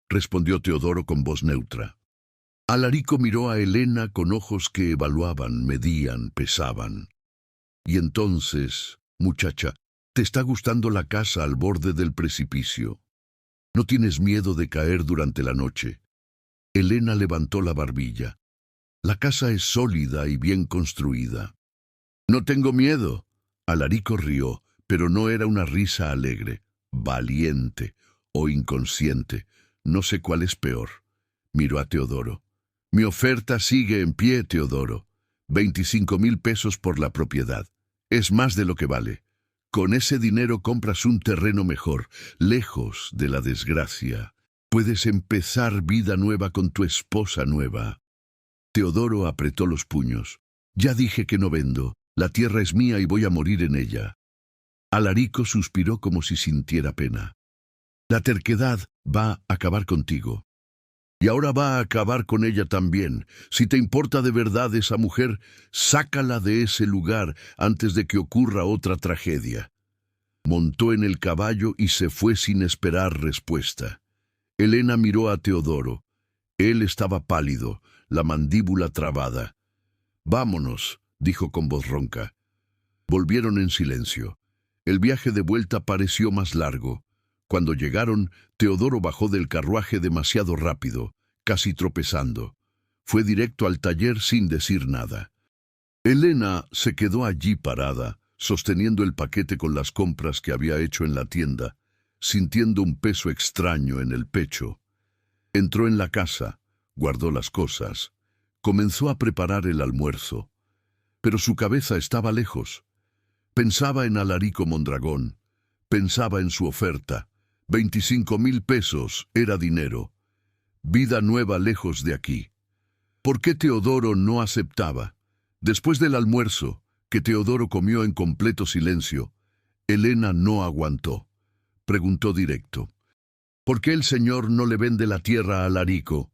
respondió Teodoro con voz neutra. Alarico miró a Elena con ojos que evaluaban, medían, pesaban. «Y entonces, muchacha, ¿te está gustando la casa al borde del precipicio? ¿No tienes miedo de caer durante la noche?» Elena levantó la barbilla. «La casa es sólida y bien construida». «No tengo miedo». Alarico rió, pero no era una risa alegre, valiente o inconsciente. No sé cuál es peor. Miró a Teodoro. «Mi oferta sigue en pie, Teodoro. 25,000 pesos por la propiedad. Es más de lo que vale. Con ese dinero compras un terreno mejor, lejos de la desgracia. Puedes empezar vida nueva con tu esposa nueva». Teodoro apretó los puños. «Ya dije que no vendo. La tierra es mía y voy a morir en ella». Alarico suspiró como si sintiera pena. «La terquedad va a acabar contigo. Y ahora va a acabar con ella también. Si te importa de verdad esa mujer, sácala de ese lugar antes de que ocurra otra tragedia». Montó en el caballo y se fue sin esperar respuesta. Elena miró a Teodoro. Él estaba pálido, la mandíbula trabada. «Vámonos», dijo con voz ronca. Volvieron en silencio. El viaje de vuelta pareció más largo. Cuando llegaron, Teodoro bajó del carruaje demasiado rápido, casi tropezando. Fue directo al taller sin decir nada. Elena se quedó allí parada, sosteniendo el paquete con las compras que había hecho en la tienda, sintiendo un peso extraño en el pecho. Entró en la casa, guardó las cosas, comenzó a preparar el almuerzo. Pero su cabeza estaba lejos. Pensaba en Alarico Mondragón, pensaba en su oferta. 25,000 pesos era dinero. Vida nueva lejos de aquí. ¿Por qué Teodoro no aceptaba? Después del almuerzo, que Teodoro comió en completo silencio, Elena no aguantó. Preguntó directo. ¿Por qué el señor no le vende la tierra a Alarico?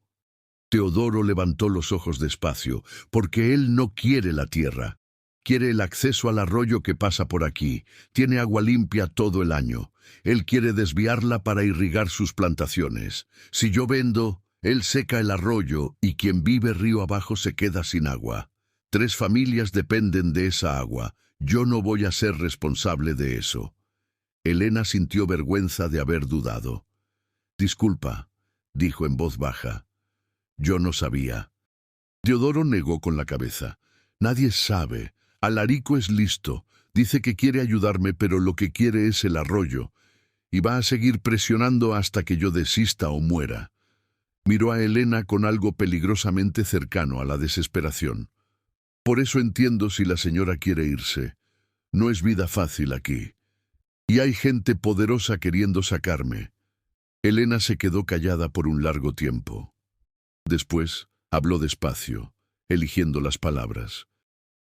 Teodoro levantó los ojos despacio. Porque él no quiere la tierra. Quiere el acceso al arroyo que pasa por aquí. Tiene agua limpia todo el año. Él quiere desviarla para irrigar sus plantaciones. Si yo vendo, él seca el arroyo y quien vive río abajo se queda sin agua. 3 familias dependen de esa agua. Yo no voy a ser responsable de eso. Elena sintió vergüenza de haber dudado. Disculpa, dijo en voz baja. Yo no sabía. Teodoro negó con la cabeza. Nadie sabe. Alarico es listo. Dice que quiere ayudarme, pero lo que quiere es el arroyo. Y va a seguir presionando hasta que yo desista o muera. Miró a Elena con algo peligrosamente cercano a la desesperación. Por eso entiendo si la señora quiere irse. No es vida fácil aquí. Y hay gente poderosa queriendo sacarme. Elena se quedó callada por un largo tiempo. Después habló despacio, eligiendo las palabras.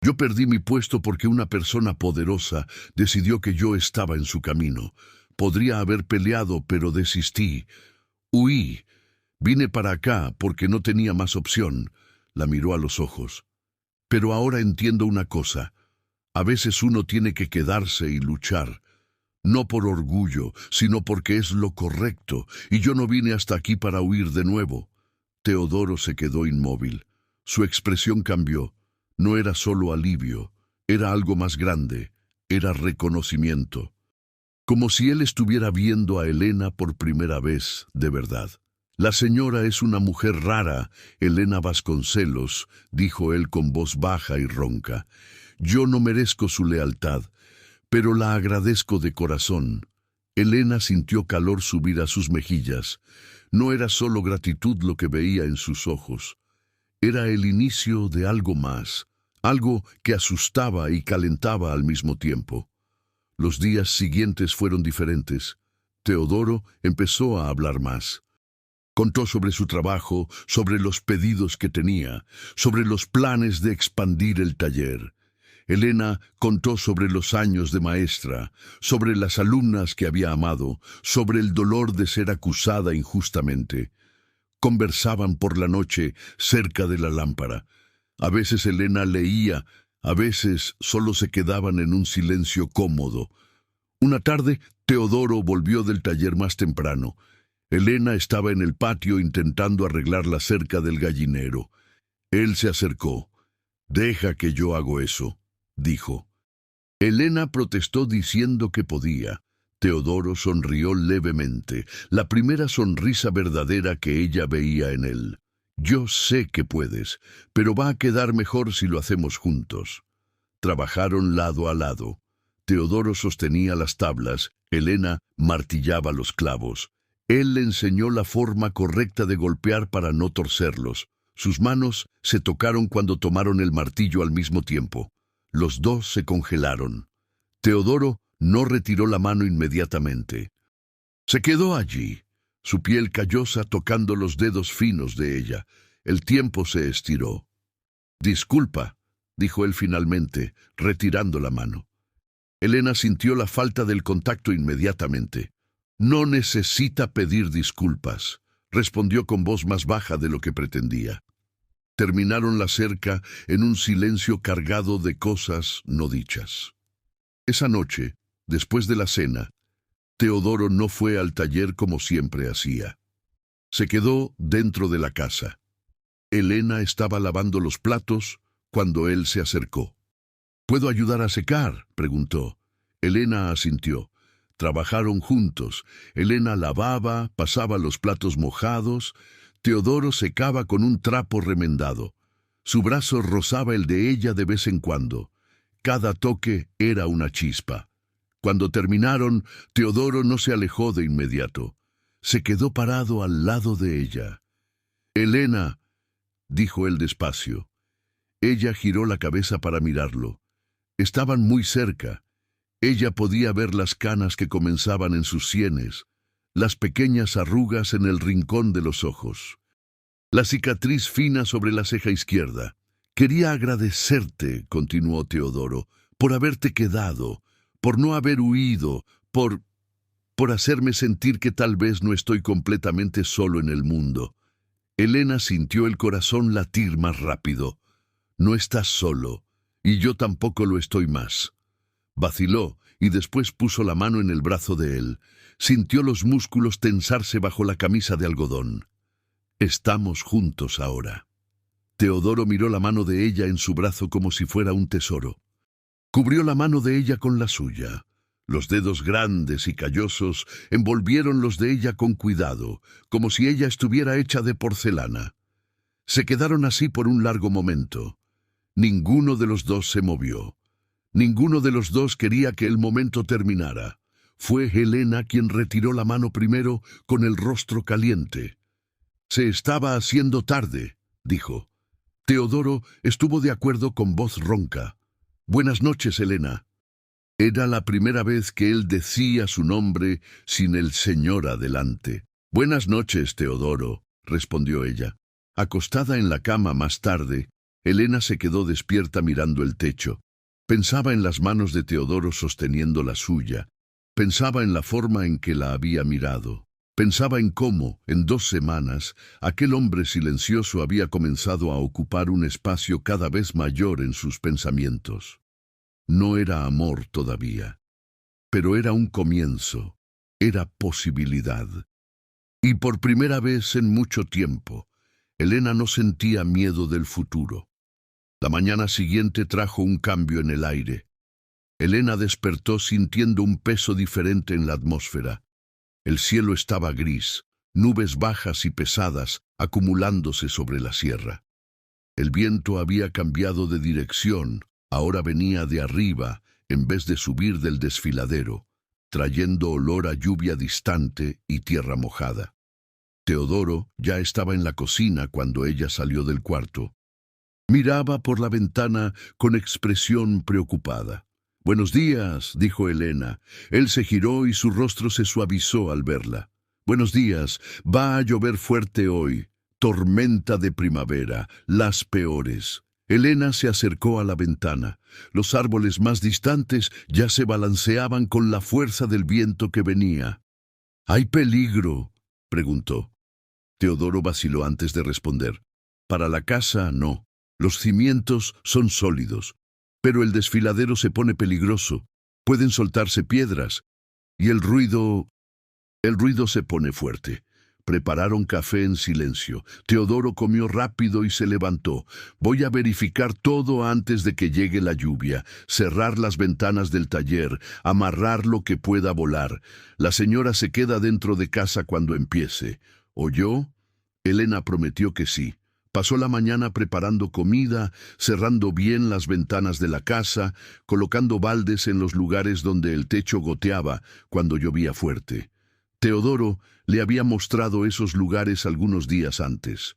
Yo perdí mi puesto porque una persona poderosa decidió que yo estaba en su camino. Podría haber peleado, pero desistí. Huí. Vine para acá porque no tenía más opción. La miró a los ojos. Pero ahora entiendo una cosa. A veces uno tiene que quedarse y luchar. No por orgullo, sino porque es lo correcto, y yo no vine hasta aquí para huir de nuevo. Teodoro se quedó inmóvil. Su expresión cambió. No era solo alivio, era algo más grande, era reconocimiento. Como si él estuviera viendo a Elena por primera vez, de verdad. La señora es una mujer rara, Elena Vasconcelos, dijo él con voz baja y ronca. Yo no merezco su lealtad, pero la agradezco de corazón. Elena sintió calor subir a sus mejillas. No era solo gratitud lo que veía en sus ojos. Era el inicio de algo más, algo que asustaba y calentaba al mismo tiempo. Los días siguientes fueron diferentes. Teodoro empezó a hablar más. Contó sobre su trabajo, sobre los pedidos que tenía, sobre los planes de expandir el taller. Elena contó sobre los años de maestra, sobre las alumnas que había amado, sobre el dolor de ser acusada injustamente. Conversaban por la noche cerca de la lámpara. A veces Elena leía, a veces solo se quedaban en un silencio cómodo. Una tarde, Teodoro volvió del taller más temprano. Elena estaba en el patio intentando arreglar la cerca del gallinero. Él se acercó. «Deja que yo hago eso», dijo. Elena protestó diciendo que podía. Teodoro sonrió levemente, la primera sonrisa verdadera que ella veía en él. «Yo sé que puedes, pero va a quedar mejor si lo hacemos juntos». Trabajaron lado a lado. Teodoro sostenía las tablas, Elena martillaba los clavos. Él le enseñó la forma correcta de golpear para no torcerlos. Sus manos se tocaron cuando tomaron el martillo al mismo tiempo. Los dos se congelaron. Teodoro no retiró la mano inmediatamente. Se quedó allí, su piel callosa tocando los dedos finos de ella. El tiempo se estiró. «Disculpa», dijo él finalmente, retirando la mano. Elena sintió la falta del contacto inmediatamente. «No necesita pedir disculpas», respondió con voz más baja de lo que pretendía. Terminaron la cerca en un silencio cargado de cosas no dichas. Esa noche, después de la cena, Teodoro no fue al taller como siempre hacía. Se quedó dentro de la casa. Elena estaba lavando los platos cuando él se acercó. «¿Puedo ayudar a secar?», preguntó. Elena asintió. Trabajaron juntos. Elena lavaba, pasaba los platos mojados. Teodoro secaba con un trapo remendado. Su brazo rozaba el de ella de vez en cuando. Cada toque era una chispa. Cuando terminaron, Teodoro no se alejó de inmediato. Se quedó parado al lado de ella. «Elena», dijo él despacio. Ella giró la cabeza para mirarlo. Estaban muy cerca. Ella podía ver las canas que comenzaban en sus sienes, las pequeñas arrugas en el rincón de los ojos, la cicatriz fina sobre la ceja izquierda. «Quería agradecerte», continuó Teodoro, «por haberte quedado, por no haber huido, por hacerme sentir que tal vez no estoy completamente solo en el mundo». Elena sintió el corazón latir más rápido. «No estás solo, Y yo tampoco lo estoy más. Vaciló y después puso la mano en el brazo de él. Sintió los músculos tensarse bajo la camisa de algodón. Estamos juntos ahora. Teodoro miró la mano de ella en su brazo como si fuera un tesoro. Cubrió la mano de ella con la suya. Los dedos grandes y callosos envolvieron los de ella con cuidado, como si ella estuviera hecha de porcelana. Se quedaron así por un largo momento. Ninguno de los dos se movió. Ninguno de los dos quería que el momento terminara. Fue Helena quien retiró la mano primero con el rostro caliente. «Se estaba haciendo tarde», dijo. Teodoro estuvo de acuerdo con voz ronca. «Buenas noches, Helena». Era la primera vez que él decía su nombre sin el señor adelante. «Buenas noches, Teodoro», respondió ella. Acostada en la cama más tarde, Helena se quedó despierta mirando el techo. Pensaba en las manos de Teodoro sosteniendo la suya. Pensaba en la forma en que la había mirado. Pensaba en cómo, en 2 semanas, aquel hombre silencioso había comenzado a ocupar un espacio cada vez mayor en sus pensamientos. No era amor todavía, pero era un comienzo, era posibilidad. Y por primera vez en mucho tiempo, Helena no sentía miedo del futuro. La mañana siguiente trajo un cambio en el aire. Helena despertó sintiendo un peso diferente en la atmósfera. El cielo estaba gris, nubes bajas y pesadas acumulándose sobre la sierra. El viento había cambiado de dirección, ahora venía de arriba en vez de subir del desfiladero, trayendo olor a lluvia distante y tierra mojada. Teodoro ya estaba en la cocina cuando ella salió del cuarto. Miraba por la ventana con expresión preocupada. «Buenos días», dijo Helena. Él se giró y su rostro se suavizó al verla. «Buenos días, va a llover fuerte hoy. Tormenta de primavera, las peores». Helena se acercó a la ventana. Los árboles más distantes ya se balanceaban con la fuerza del viento que venía. «¿Hay peligro?», preguntó. Teodoro vaciló antes de responder. «Para la casa, no. Los cimientos son sólidos. Pero el desfiladero se pone peligroso. Pueden soltarse piedras. Y el ruido se pone fuerte». Prepararon café en silencio. Teodoro comió rápido y se levantó. «Voy a verificar todo antes de que llegue la lluvia, cerrar las ventanas del taller, amarrar lo que pueda volar. La señora se queda dentro de casa cuando empiece. ¿Oyó?». Helena prometió que sí. Pasó la mañana preparando comida, cerrando bien las ventanas de la casa, colocando baldes en los lugares donde el techo goteaba cuando llovía fuerte. Teodoro le había mostrado esos lugares algunos días antes.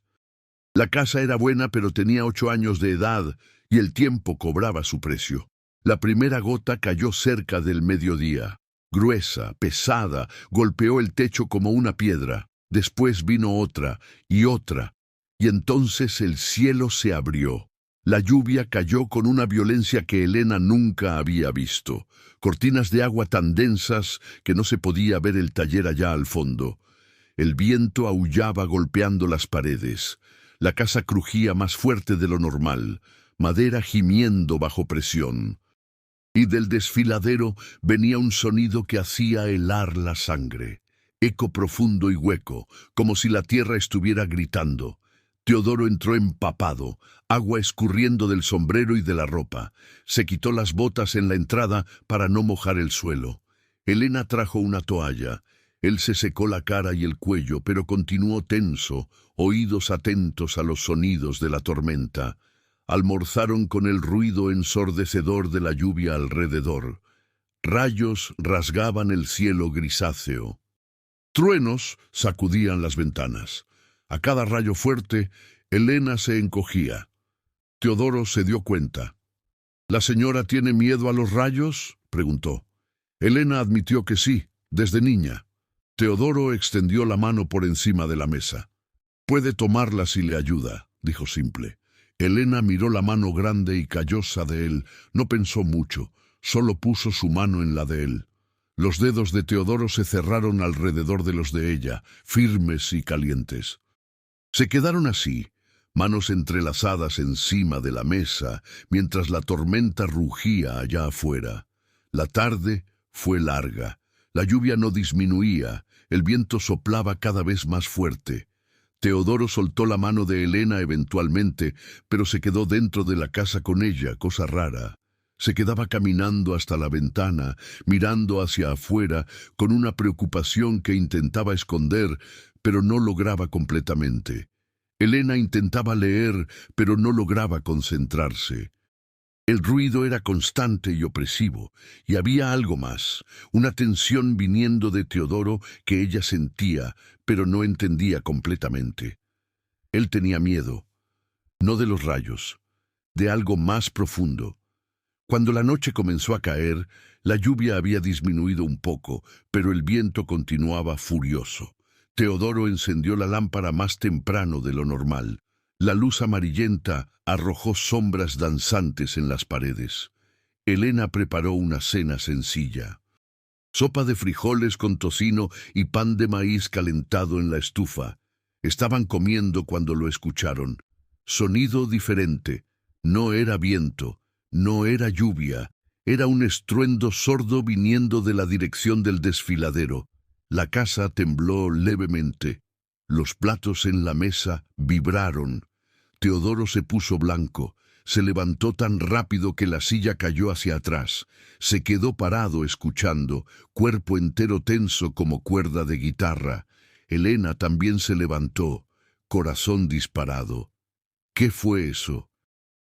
La casa era buena, pero tenía 8 años de edad y el tiempo cobraba su precio. La primera gota cayó cerca del mediodía. Gruesa, pesada, golpeó el techo como una piedra. Después vino otra, y entonces el cielo se abrió. La lluvia cayó con una violencia que Helena nunca había visto. Cortinas de agua tan densas que no se podía ver el taller allá al fondo. El viento aullaba golpeando las paredes. La casa crujía más fuerte de lo normal, madera gimiendo bajo presión. Y del desfiladero venía un sonido que hacía helar la sangre. Eco profundo y hueco, como si la tierra estuviera gritando. Teodoro entró empapado, agua escurriendo del sombrero y de la ropa. Se quitó las botas en la entrada para no mojar el suelo. Helena trajo una toalla. Él se secó la cara y el cuello, pero continuó tenso, oídos atentos a los sonidos de la tormenta. Almorzaron con el ruido ensordecedor de la lluvia alrededor. Rayos rasgaban el cielo grisáceo. Truenos sacudían las ventanas. A cada rayo fuerte, Helena se encogía. Teodoro se dio cuenta. «¿La señora tiene miedo a los rayos?», preguntó. Helena admitió que sí, desde niña. Teodoro extendió la mano por encima de la mesa. «Puede tomarla si le ayuda», dijo simple. Helena miró la mano grande y callosa de él. No pensó mucho, solo puso su mano en la de él. Los dedos de Teodoro se cerraron alrededor de los de ella, firmes y calientes. Se quedaron así, manos entrelazadas encima de la mesa, mientras la tormenta rugía allá afuera. La tarde fue larga. La lluvia no disminuía, el viento soplaba cada vez más fuerte. Teodoro soltó la mano de Elena eventualmente, pero se quedó dentro de la casa con ella, cosa rara. Se quedaba caminando hasta la ventana, mirando hacia afuera, con una preocupación que intentaba esconder, pero no lograba completamente. Elena intentaba leer, pero no lograba concentrarse. El ruido era constante y opresivo, y había algo más, una tensión viniendo de Teodoro que ella sentía, pero no entendía completamente. Él tenía miedo, no de los rayos, de algo más profundo. Cuando la noche comenzó a caer, la lluvia había disminuido un poco, pero el viento continuaba furioso. Teodoro encendió la lámpara más temprano de lo normal. La luz amarillenta arrojó sombras danzantes en las paredes. Elena preparó una cena sencilla. Sopa de frijoles con tocino y pan de maíz calentado en la estufa. Estaban comiendo cuando lo escucharon. Sonido diferente. No era viento, no era lluvia. Era un estruendo sordo viniendo de la dirección del desfiladero. La casa tembló levemente. Los platos en la mesa vibraron. Teodoro se puso blanco. Se levantó tan rápido que la silla cayó hacia atrás. Se quedó parado escuchando, cuerpo entero tenso como cuerda de guitarra. Elena también se levantó, corazón disparado. ¿Qué fue eso?,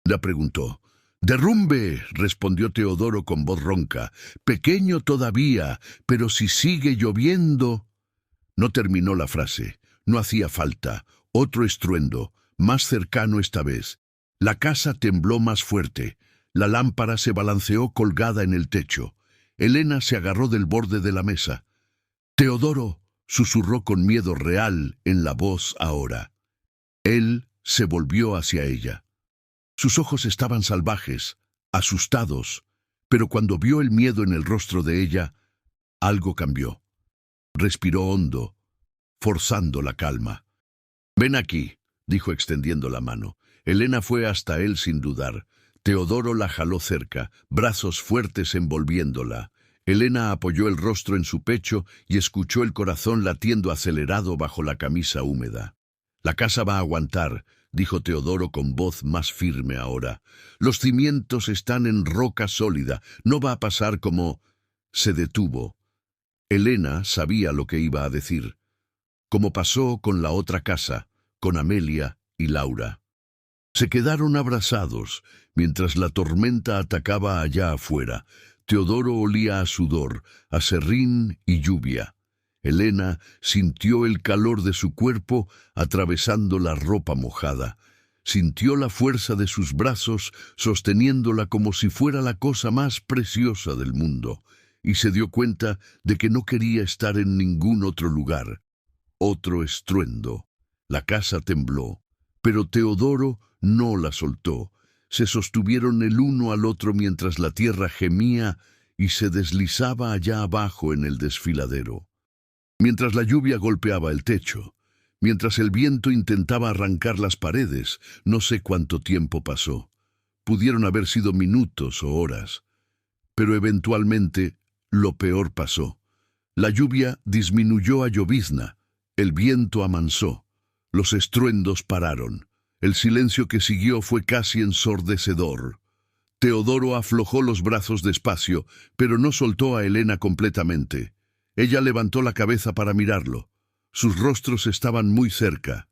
la preguntó. «¡Derrumbe!», respondió Teodoro con voz ronca. «Pequeño todavía, pero si sigue lloviendo...». No terminó la frase. No hacía falta. Otro estruendo, más cercano esta vez. La casa tembló más fuerte. La lámpara se balanceó colgada en el techo. Elena se agarró del borde de la mesa. «Teodoro», susurró con miedo real en la voz ahora. Él se volvió hacia ella. Sus ojos estaban salvajes, asustados, pero cuando vio el miedo en el rostro de ella, algo cambió. Respiró hondo, forzando la calma. «Ven aquí», dijo extendiendo la mano. Elena fue hasta él sin dudar. Teodoro la jaló cerca, brazos fuertes envolviéndola. Elena apoyó el rostro en su pecho y escuchó el corazón latiendo acelerado bajo la camisa húmeda. «La casa va a aguantar», dijo Teodoro con voz más firme ahora. «Los cimientos están en roca sólida. No va a pasar como...». Se detuvo. Elena sabía lo que iba a decir. Como pasó con la otra casa, con Amelia y Laura. Se quedaron abrazados mientras la tormenta atacaba allá afuera. Teodoro olía a sudor, a serrín y lluvia. Elena sintió el calor de su cuerpo atravesando la ropa mojada. Sintió la fuerza de sus brazos sosteniéndola como si fuera la cosa más preciosa del mundo. Y se dio cuenta de que no quería estar en ningún otro lugar. Otro estruendo. La casa tembló, pero Teodoro no la soltó. Se sostuvieron el uno al otro mientras la tierra gemía y se deslizaba allá abajo en el desfiladero. Mientras la lluvia golpeaba el techo, mientras el viento intentaba arrancar las paredes, no sé cuánto tiempo pasó. Pudieron haber sido minutos o horas. Pero eventualmente, lo peor pasó. La lluvia disminuyó a llovizna. El viento amansó. Los estruendos pararon. El silencio que siguió fue casi ensordecedor. Teodoro aflojó los brazos despacio, pero no soltó a Elena completamente. Ella levantó la cabeza para mirarlo. Sus rostros estaban muy cerca.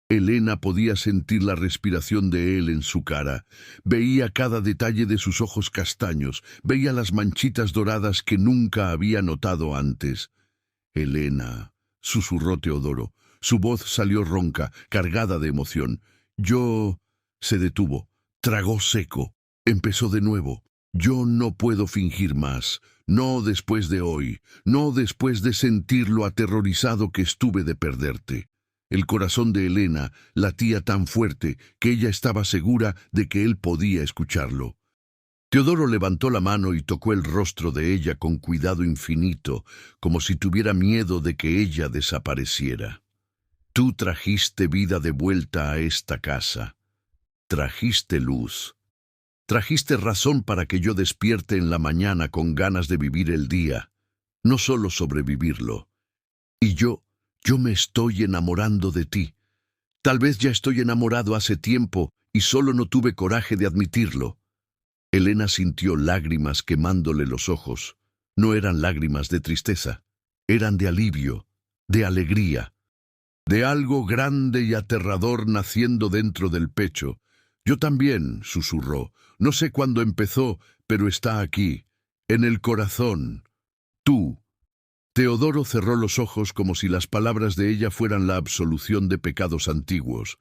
Elena podía sentir la respiración de él en su cara. Veía cada detalle de sus ojos castaños. Veía las manchitas doradas que nunca había notado antes. «Elena», susurró Teodoro. Su voz salió ronca, cargada de emoción. «Yo...». Se detuvo. Tragó seco. Empezó de nuevo. «Yo no puedo fingir más. No después de hoy. No después de sentir lo aterrorizado que estuve de perderte». El corazón de Elena latía tan fuerte que ella estaba segura de que él podía escucharlo. Teodoro levantó la mano y tocó el rostro de ella con cuidado infinito, como si tuviera miedo de que ella desapareciera. Tú trajiste vida de vuelta a esta casa. Trajiste luz. Trajiste razón para que yo despierte en la mañana con ganas de vivir el día, no solo sobrevivirlo. Y yo me estoy enamorando de ti. Tal vez ya estoy enamorado hace tiempo y solo no tuve coraje de admitirlo. Elena sintió lágrimas quemándole los ojos. No eran lágrimas de tristeza, eran de alivio, de alegría, de algo grande y aterrador naciendo dentro del pecho. Yo también, susurró. No sé cuándo empezó, pero está aquí, en el corazón. Tú. Teodoro cerró los ojos como si las palabras de ella fueran la absolución de pecados antiguos.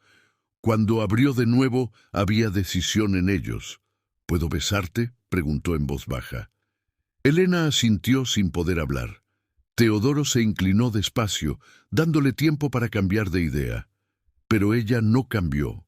Cuando abrió de nuevo, había decisión en ellos. ¿Puedo besarte?, preguntó en voz baja. Elena asintió sin poder hablar. Teodoro se inclinó despacio, dándole tiempo para cambiar de idea. Pero ella no cambió.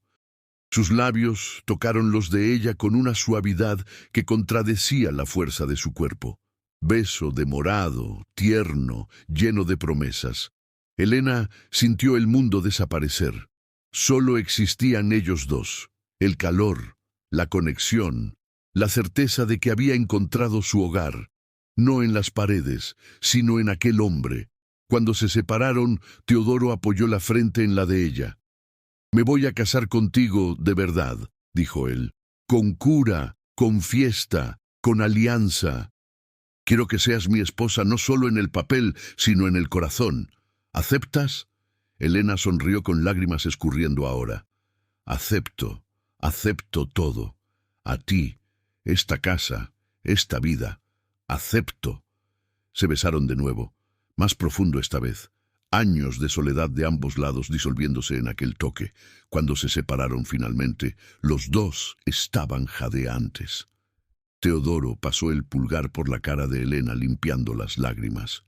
Sus labios tocaron los de ella con una suavidad que contradecía la fuerza de su cuerpo. Beso demorado, tierno, lleno de promesas. Elena sintió el mundo desaparecer. Solo existían ellos dos, el calor, la conexión, la certeza de que había encontrado su hogar, no en las paredes, sino en aquel hombre. Cuando se separaron, Teodoro apoyó la frente en la de ella. «Me voy a casar contigo de verdad», dijo él, «con cura, con fiesta, con alianza. Quiero que seas mi esposa no solo en el papel, sino en el corazón. ¿Aceptas?» Elena sonrió con lágrimas escurriendo ahora. «Acepto, acepto todo. A ti, esta casa, esta vida. Acepto». Se besaron de nuevo, más profundo esta vez. Años de soledad de ambos lados disolviéndose en aquel toque. Cuando se separaron finalmente, los dos estaban jadeantes. Teodoro pasó el pulgar por la cara de Elena limpiando las lágrimas.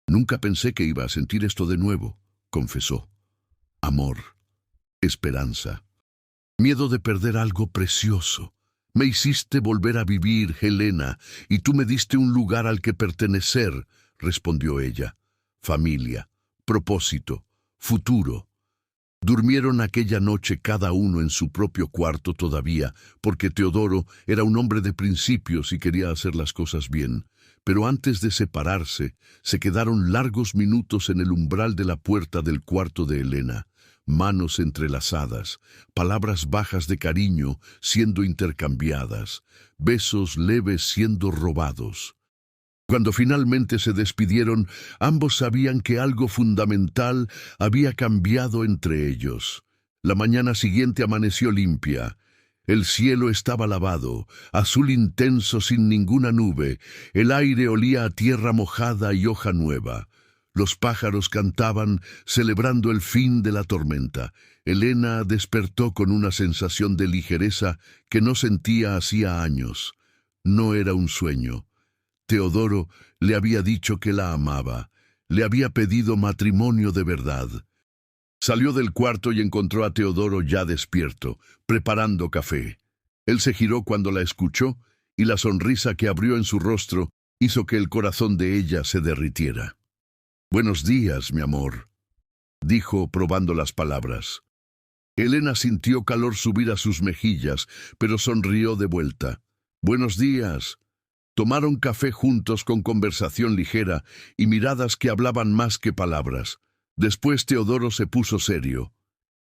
«Nunca pensé que iba a sentir esto de nuevo», confesó. «Amor, esperanza, miedo de perder algo precioso. Me hiciste volver a vivir, Helena, y tú me diste un lugar al que pertenecer», respondió ella. «Familia, propósito, futuro». Durmieron aquella noche cada uno en su propio cuarto todavía, porque Teodoro era un hombre de principios y quería hacer las cosas bien. Pero antes de separarse, se quedaron largos minutos en el umbral de la puerta del cuarto de Elena. Manos entrelazadas, palabras bajas de cariño siendo intercambiadas, besos leves siendo robados. Cuando finalmente se despidieron, ambos sabían que algo fundamental había cambiado entre ellos. La mañana siguiente amaneció limpia. El cielo estaba lavado, azul intenso sin ninguna nube. El aire olía a tierra mojada y hoja nueva. Los pájaros cantaban, celebrando el fin de la tormenta. Elena despertó con una sensación de ligereza que no sentía hacía años. No era un sueño. Teodoro le había dicho que la amaba, le había pedido matrimonio de verdad. Salió del cuarto y encontró a Teodoro ya despierto, preparando café. Él se giró cuando la escuchó y la sonrisa que abrió en su rostro hizo que el corazón de ella se derritiera. «Buenos días, mi amor», dijo probando las palabras. Elena sintió calor subir a sus mejillas, pero sonrió de vuelta. «Buenos días». Tomaron café juntos con conversación ligera y miradas que hablaban más que palabras. Después Teodoro se puso serio.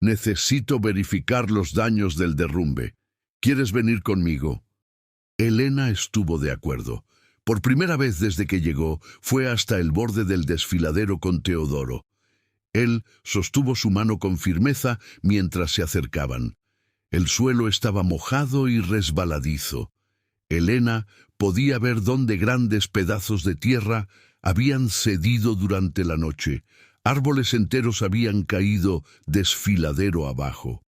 «Necesito verificar los daños del derrumbe. ¿Quieres venir conmigo?» Elena estuvo de acuerdo. Por primera vez desde que llegó, fue hasta el borde del desfiladero con Teodoro. Él sostuvo su mano con firmeza mientras se acercaban. El suelo estaba mojado y resbaladizo. Elena podía ver dónde grandes pedazos de tierra habían cedido durante la noche. Árboles enteros habían caído desfiladero abajo.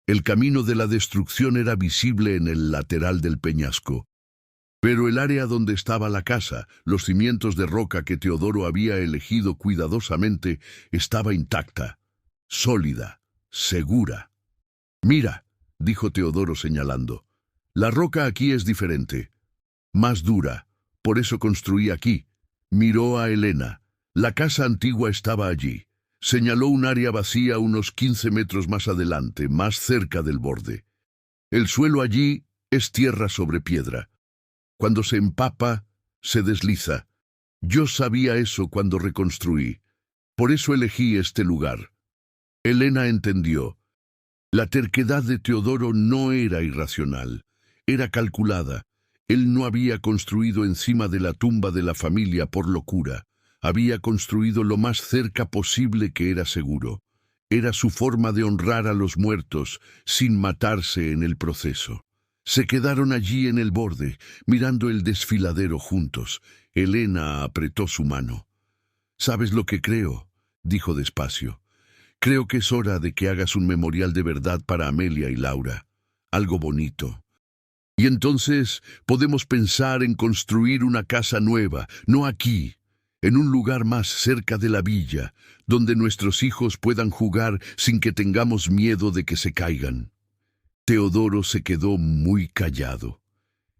El camino de la destrucción era visible en el lateral del peñasco. Pero el área donde estaba la casa, los cimientos de roca que Teodoro había elegido cuidadosamente, estaba intacta, sólida, segura. «Mira», dijo Teodoro señalando, «la roca aquí es diferente, más dura, por eso construí aquí». Miró a Elena. La casa antigua estaba allí. Señaló un área vacía unos 15 metros más adelante, más cerca del borde. El suelo allí es tierra sobre piedra. Cuando se empapa, se desliza. Yo sabía eso cuando reconstruí. Por eso elegí este lugar. Elena entendió. La terquedad de Teodoro no era irracional, era calculada. Él no había construido encima de la tumba de la familia por locura. Había construido lo más cerca posible que era seguro. Era su forma de honrar a los muertos sin matarse en el proceso. Se quedaron allí en el borde, mirando el desfiladero juntos. Elena apretó su mano. «¿Sabes lo que creo?», dijo despacio. «Creo que es hora de que hagas un memorial de verdad para Amelia y Laura. Algo bonito. Y entonces podemos pensar en construir una casa nueva, no aquí, en un lugar más cerca de la villa, donde nuestros hijos puedan jugar sin que tengamos miedo de que se caigan». Teodoro se quedó muy callado.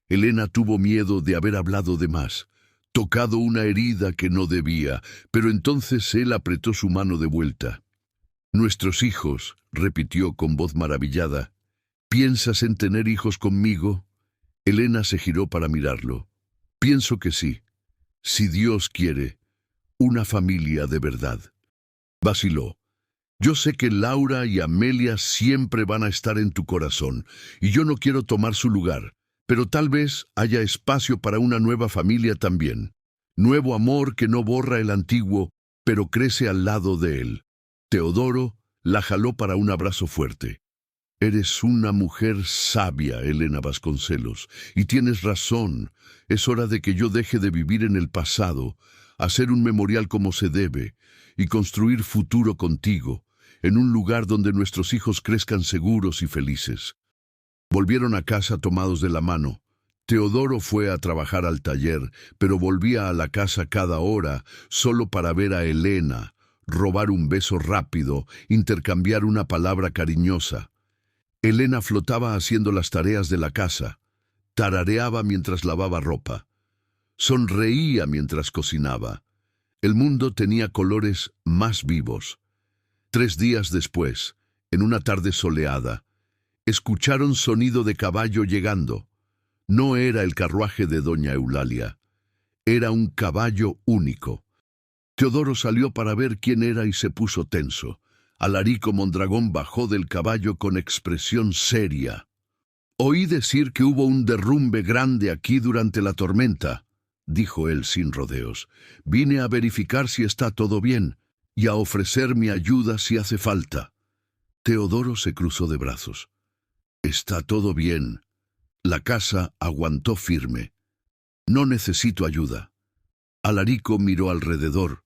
Elena tuvo miedo de haber hablado de más, tocado una herida que no debía, pero entonces él apretó su mano de vuelta. «Nuestros hijos», repitió con voz maravillada. «¿Piensas en tener hijos conmigo?». Elena se giró para mirarlo. «Pienso que sí. Si Dios quiere, una familia de verdad». Vaciló. «Yo sé que Laura y Amelia siempre van a estar en tu corazón, y yo no quiero tomar su lugar, pero tal vez haya espacio para una nueva familia también. Nuevo amor que no borra el antiguo, pero crece al lado de él». Teodoro la jaló para un abrazo fuerte. «Eres una mujer sabia, Elena Vasconcelos, y tienes razón. Es hora de que yo deje de vivir en el pasado, hacer un memorial como se debe, y construir futuro contigo, en un lugar donde nuestros hijos crezcan seguros y felices». Volvieron a casa tomados de la mano. Teodoro fue a trabajar al taller, pero volvía a la casa cada hora, solo para ver a Elena, robar un beso rápido, intercambiar una palabra cariñosa. Elena flotaba haciendo las tareas de la casa, tarareaba mientras lavaba ropa, sonreía mientras cocinaba. El mundo tenía colores más vivos. 3 días después, en una tarde soleada, escucharon sonido de caballo llegando. No era el carruaje de doña Eulalia, era un caballo único. Teodoro salió para ver quién era y se puso tenso. Alarico Mondragón bajó del caballo con expresión seria. «Oí decir que hubo un derrumbe grande aquí durante la tormenta», dijo él sin rodeos. «Vine a verificar si está todo bien y a ofrecer mi ayuda si hace falta». Teodoro se cruzó de brazos. «Está todo bien. La casa aguantó firme. No necesito ayuda». Alarico miró alrededor,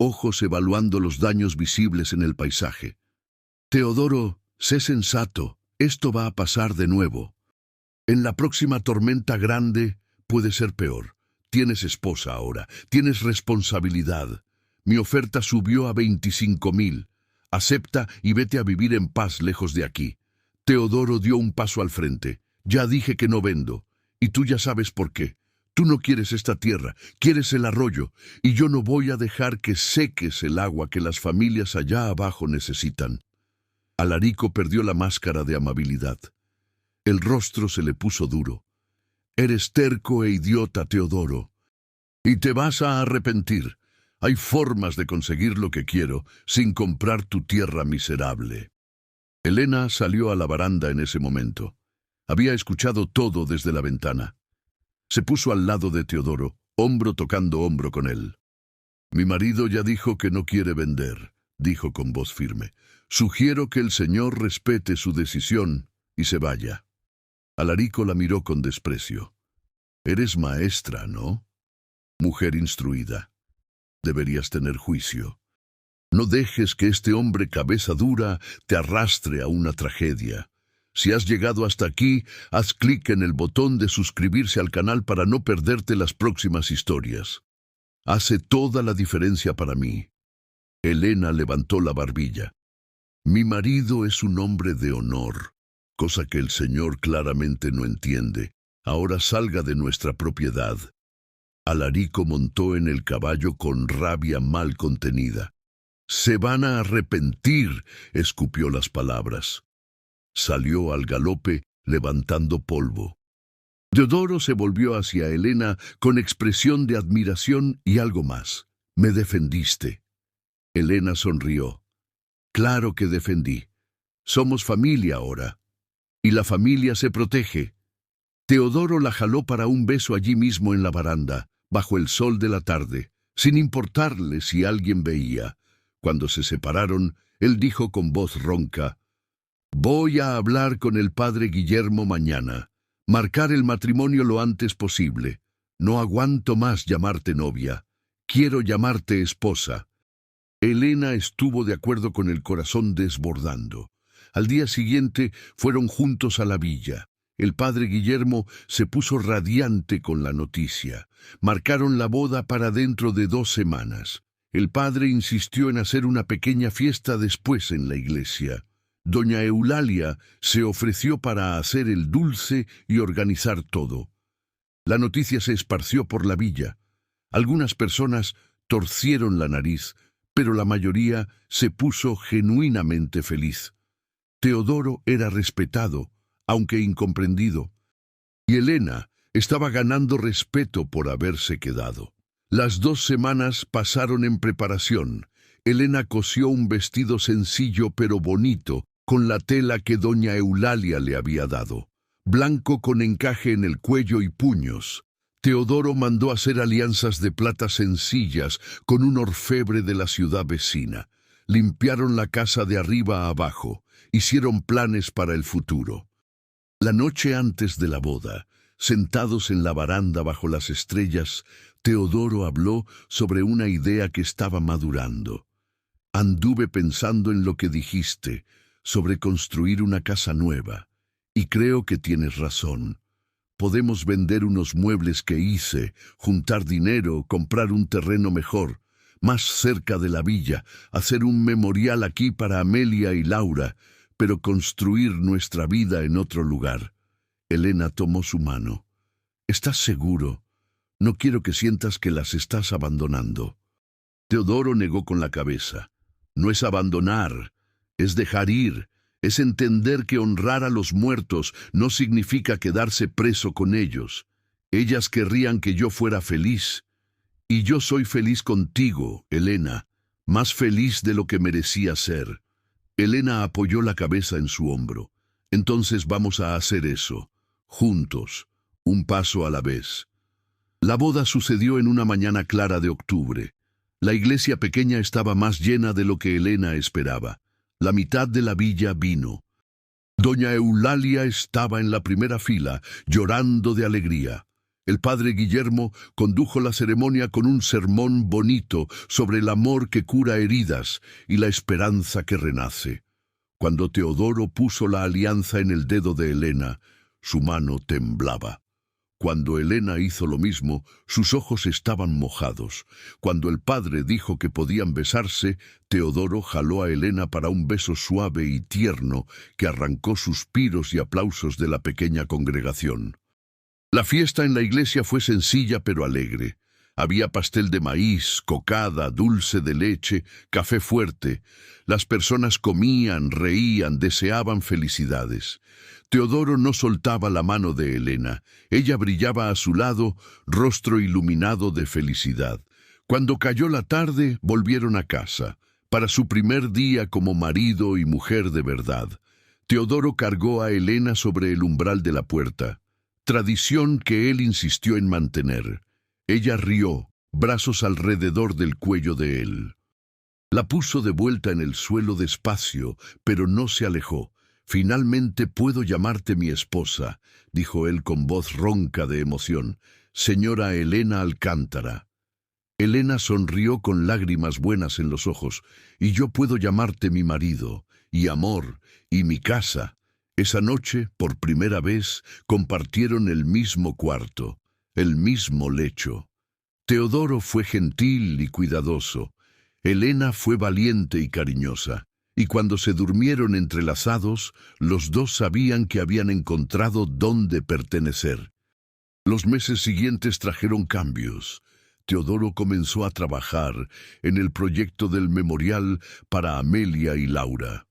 ojos evaluando los daños visibles en el paisaje. «Teodoro, sé sensato, esto va a pasar de nuevo. En la próxima tormenta grande puede ser peor. Tienes esposa ahora, tienes responsabilidad. Mi oferta subió a 25.000. Acepta y vete a vivir en paz lejos de aquí». Teodoro dio un paso al frente. «Ya dije que no vendo, y tú ya sabes por qué. Tú no quieres esta tierra, quieres el arroyo, y yo no voy a dejar que seques el agua que las familias allá abajo necesitan». Alarico perdió la máscara de amabilidad. El rostro se le puso duro. «Eres terco e idiota, Teodoro. Y te vas a arrepentir. Hay formas de conseguir lo que quiero sin comprar tu tierra miserable». Elena salió a la baranda en ese momento. Había escuchado todo desde la ventana. Se puso al lado de Teodoro, hombro tocando hombro con él. «Mi marido ya dijo que no quiere vender», dijo con voz firme. «Sugiero que el señor respete su decisión y se vaya». Alarico la miró con desprecio. «Eres maestra, ¿no? Mujer instruida. Deberías tener juicio. No dejes que este hombre cabeza dura te arrastre a una tragedia. Si has llegado hasta aquí, haz clic en el botón de suscribirse al canal para no perderte las próximas historias. Hace toda la diferencia para mí». Elena levantó la barbilla. «Mi marido es un hombre de honor, cosa que el señor claramente no entiende. Ahora salga de nuestra propiedad». Alarico montó en el caballo con rabia mal contenida. Se van a arrepentir, escupió las palabras. Salió al galope, levantando polvo. Teodoro se volvió hacia Elena con expresión de admiración y algo más. «Me defendiste». Elena sonrió. «Claro que defendí. Somos familia ahora. Y la familia se protege». Teodoro la jaló para un beso allí mismo en la baranda, bajo el sol de la tarde, sin importarle si alguien veía. Cuando se separaron, él dijo con voz ronca: «Voy a hablar con el padre Guillermo mañana. Marcar el matrimonio lo antes posible. No aguanto más llamarte novia. Quiero llamarte esposa». Elena estuvo de acuerdo con el corazón desbordando. Al día siguiente fueron juntos a la villa. El padre Guillermo se puso radiante con la noticia. Marcaron la boda para dentro de 2 semanas. El padre insistió en hacer una pequeña fiesta después en la iglesia. Doña Eulalia se ofreció para hacer el dulce y organizar todo. La noticia se esparció por la villa. Algunas personas torcieron la nariz, pero la mayoría se puso genuinamente feliz. Teodoro era respetado, aunque incomprendido, y Elena estaba ganando respeto por haberse quedado. Las 2 semanas pasaron en preparación. Elena cosió un vestido sencillo pero bonito, con la tela que doña Eulalia le había dado, blanco con encaje en el cuello y puños. Teodoro mandó hacer alianzas de plata sencillas con un orfebre de la ciudad vecina. Limpiaron la casa de arriba a abajo, hicieron planes para el futuro. La noche antes de la boda, sentados en la baranda bajo las estrellas, Teodoro habló sobre una idea que estaba madurando. «Anduve pensando en lo que dijiste, sobre construir una casa nueva, y creo que tienes razón. Podemos vender unos muebles que hice, juntar dinero, comprar un terreno mejor, más cerca de la villa, hacer un memorial aquí para Amelia y Laura, pero construir nuestra vida en otro lugar». Elena tomó su mano. «¿Estás seguro? No quiero que sientas que las estás abandonando». Teodoro negó con la cabeza. «No es abandonar, es dejar ir, es entender que honrar a los muertos no significa quedarse preso con ellos. Ellas querrían que yo fuera feliz. Y yo soy feliz contigo, Elena, más feliz de lo que merecía ser». Elena apoyó la cabeza en su hombro. «Entonces vamos a hacer eso, juntos, un paso a la vez». La boda sucedió en una mañana clara de octubre. La iglesia pequeña estaba más llena de lo que Elena esperaba. La mitad de la villa vino. Doña Eulalia estaba en la primera fila, llorando de alegría. El padre Guillermo condujo la ceremonia con un sermón bonito sobre el amor que cura heridas y la esperanza que renace. Cuando Teodoro puso la alianza en el dedo de Elena, su mano temblaba. Cuando Elena hizo lo mismo, sus ojos estaban mojados. Cuando el padre dijo que podían besarse, Teodoro jaló a Elena para un beso suave y tierno que arrancó suspiros y aplausos de la pequeña congregación. La fiesta en la iglesia fue sencilla pero alegre. Había pastel de maíz, cocada, dulce de leche, café fuerte. Las personas comían, reían, deseaban felicidades. Teodoro no soltaba la mano de Elena. Ella brillaba a su lado, rostro iluminado de felicidad. Cuando cayó la tarde, volvieron a casa, para su primer día como marido y mujer de verdad. Teodoro cargó a Elena sobre el umbral de la puerta, tradición que él insistió en mantener. Ella rió, brazos alrededor del cuello de él. La puso de vuelta en el suelo despacio, pero no se alejó. «Finalmente puedo llamarte mi esposa», dijo él con voz ronca de emoción. «Señora Elena Alcántara». Elena sonrió con lágrimas buenas en los ojos. «Y yo puedo llamarte mi marido, y amor, y mi casa». Esa noche, por primera vez, compartieron el mismo cuarto, el mismo lecho. Teodoro fue gentil y cuidadoso. Elena fue valiente y cariñosa. Y cuando se durmieron entrelazados, los dos sabían que habían encontrado dónde pertenecer. Los meses siguientes trajeron cambios. Teodoro comenzó a trabajar en el proyecto del memorial para Amelia y Laura.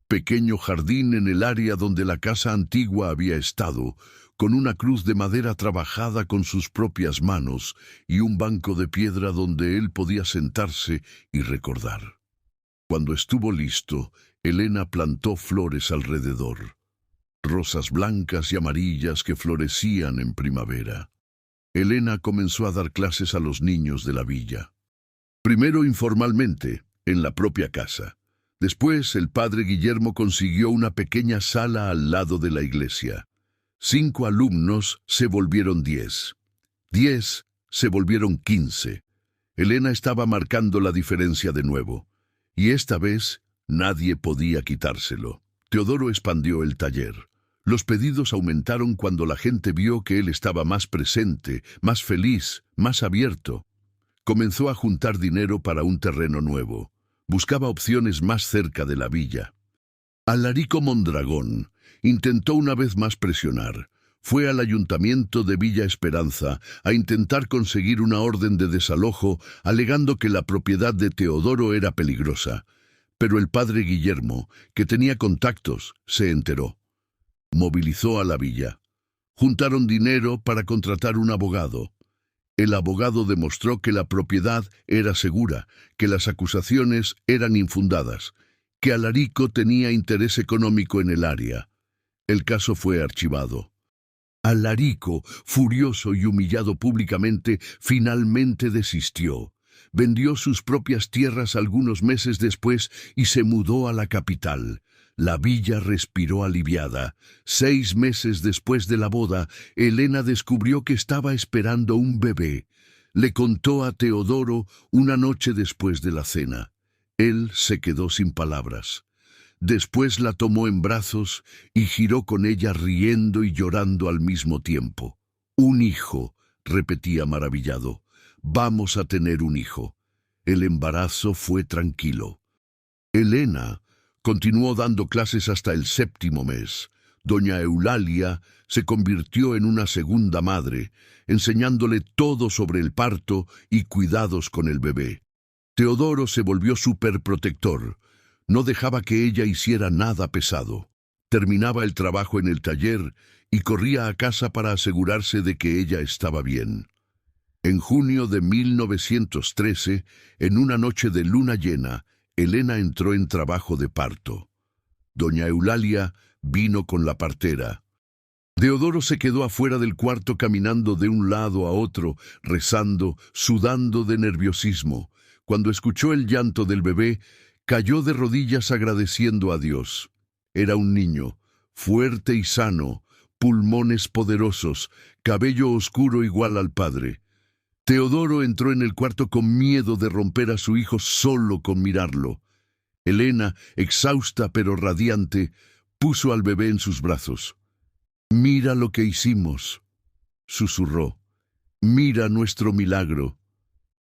Pequeño jardín en el área donde la casa antigua había estado, con una cruz de madera trabajada con sus propias manos y un banco de piedra donde él podía sentarse y recordar. Cuando estuvo listo, Elena plantó flores alrededor, rosas blancas y amarillas que florecían en primavera. Elena comenzó a dar clases a los niños de la villa. Primero informalmente, en la propia casa. Después, el padre Guillermo consiguió una pequeña sala al lado de la iglesia. 5 alumnos se volvieron 10. 10 se volvieron 15. Elena estaba marcando la diferencia de nuevo. Y esta vez, nadie podía quitárselo. Teodoro expandió el taller. Los pedidos aumentaron cuando la gente vio que él estaba más presente, más feliz, más abierto. Comenzó a juntar dinero para un terreno nuevo. Buscaba opciones más cerca de la villa. Alarico Mondragón intentó una vez más presionar. Fue al ayuntamiento de Villa Esperanza a intentar conseguir una orden de desalojo, alegando que la propiedad de Teodoro era peligrosa. Pero el padre Guillermo, que tenía contactos, se enteró. Movilizó a la villa. Juntaron dinero para contratar un abogado. El abogado demostró que la propiedad era segura, que las acusaciones eran infundadas, que Alarico tenía interés económico en el área. El caso fue archivado. Alarico, furioso y humillado públicamente, finalmente desistió. Vendió sus propias tierras algunos meses después y se mudó a la capital. La villa respiró aliviada. 6 meses después de la boda, Elena descubrió que estaba esperando un bebé. Le contó a Teodoro una noche después de la cena. Él se quedó sin palabras. Después la tomó en brazos y giró con ella riendo y llorando al mismo tiempo. «Un hijo», repetía maravillado. «Vamos a tener un hijo». El embarazo fue tranquilo. Elena continuó dando clases hasta el 7º mes. Doña Eulalia se convirtió en una segunda madre, enseñándole todo sobre el parto y cuidados con el bebé. Teodoro se volvió superprotector. No dejaba que ella hiciera nada pesado. Terminaba el trabajo en el taller y corría a casa para asegurarse de que ella estaba bien. En junio de 1913, en una noche de luna llena, Elena entró en trabajo de parto. Doña Eulalia vino con la partera. Teodoro se quedó afuera del cuarto caminando de un lado a otro, rezando, sudando de nerviosismo. Cuando escuchó el llanto del bebé, cayó de rodillas agradeciendo a Dios. Era un niño, fuerte y sano, pulmones poderosos, cabello oscuro igual al padre. Teodoro entró en el cuarto con miedo de romper a su hijo solo con mirarlo. Elena, exhausta pero radiante, puso al bebé en sus brazos. «Mira lo que hicimos», susurró. «Mira nuestro milagro».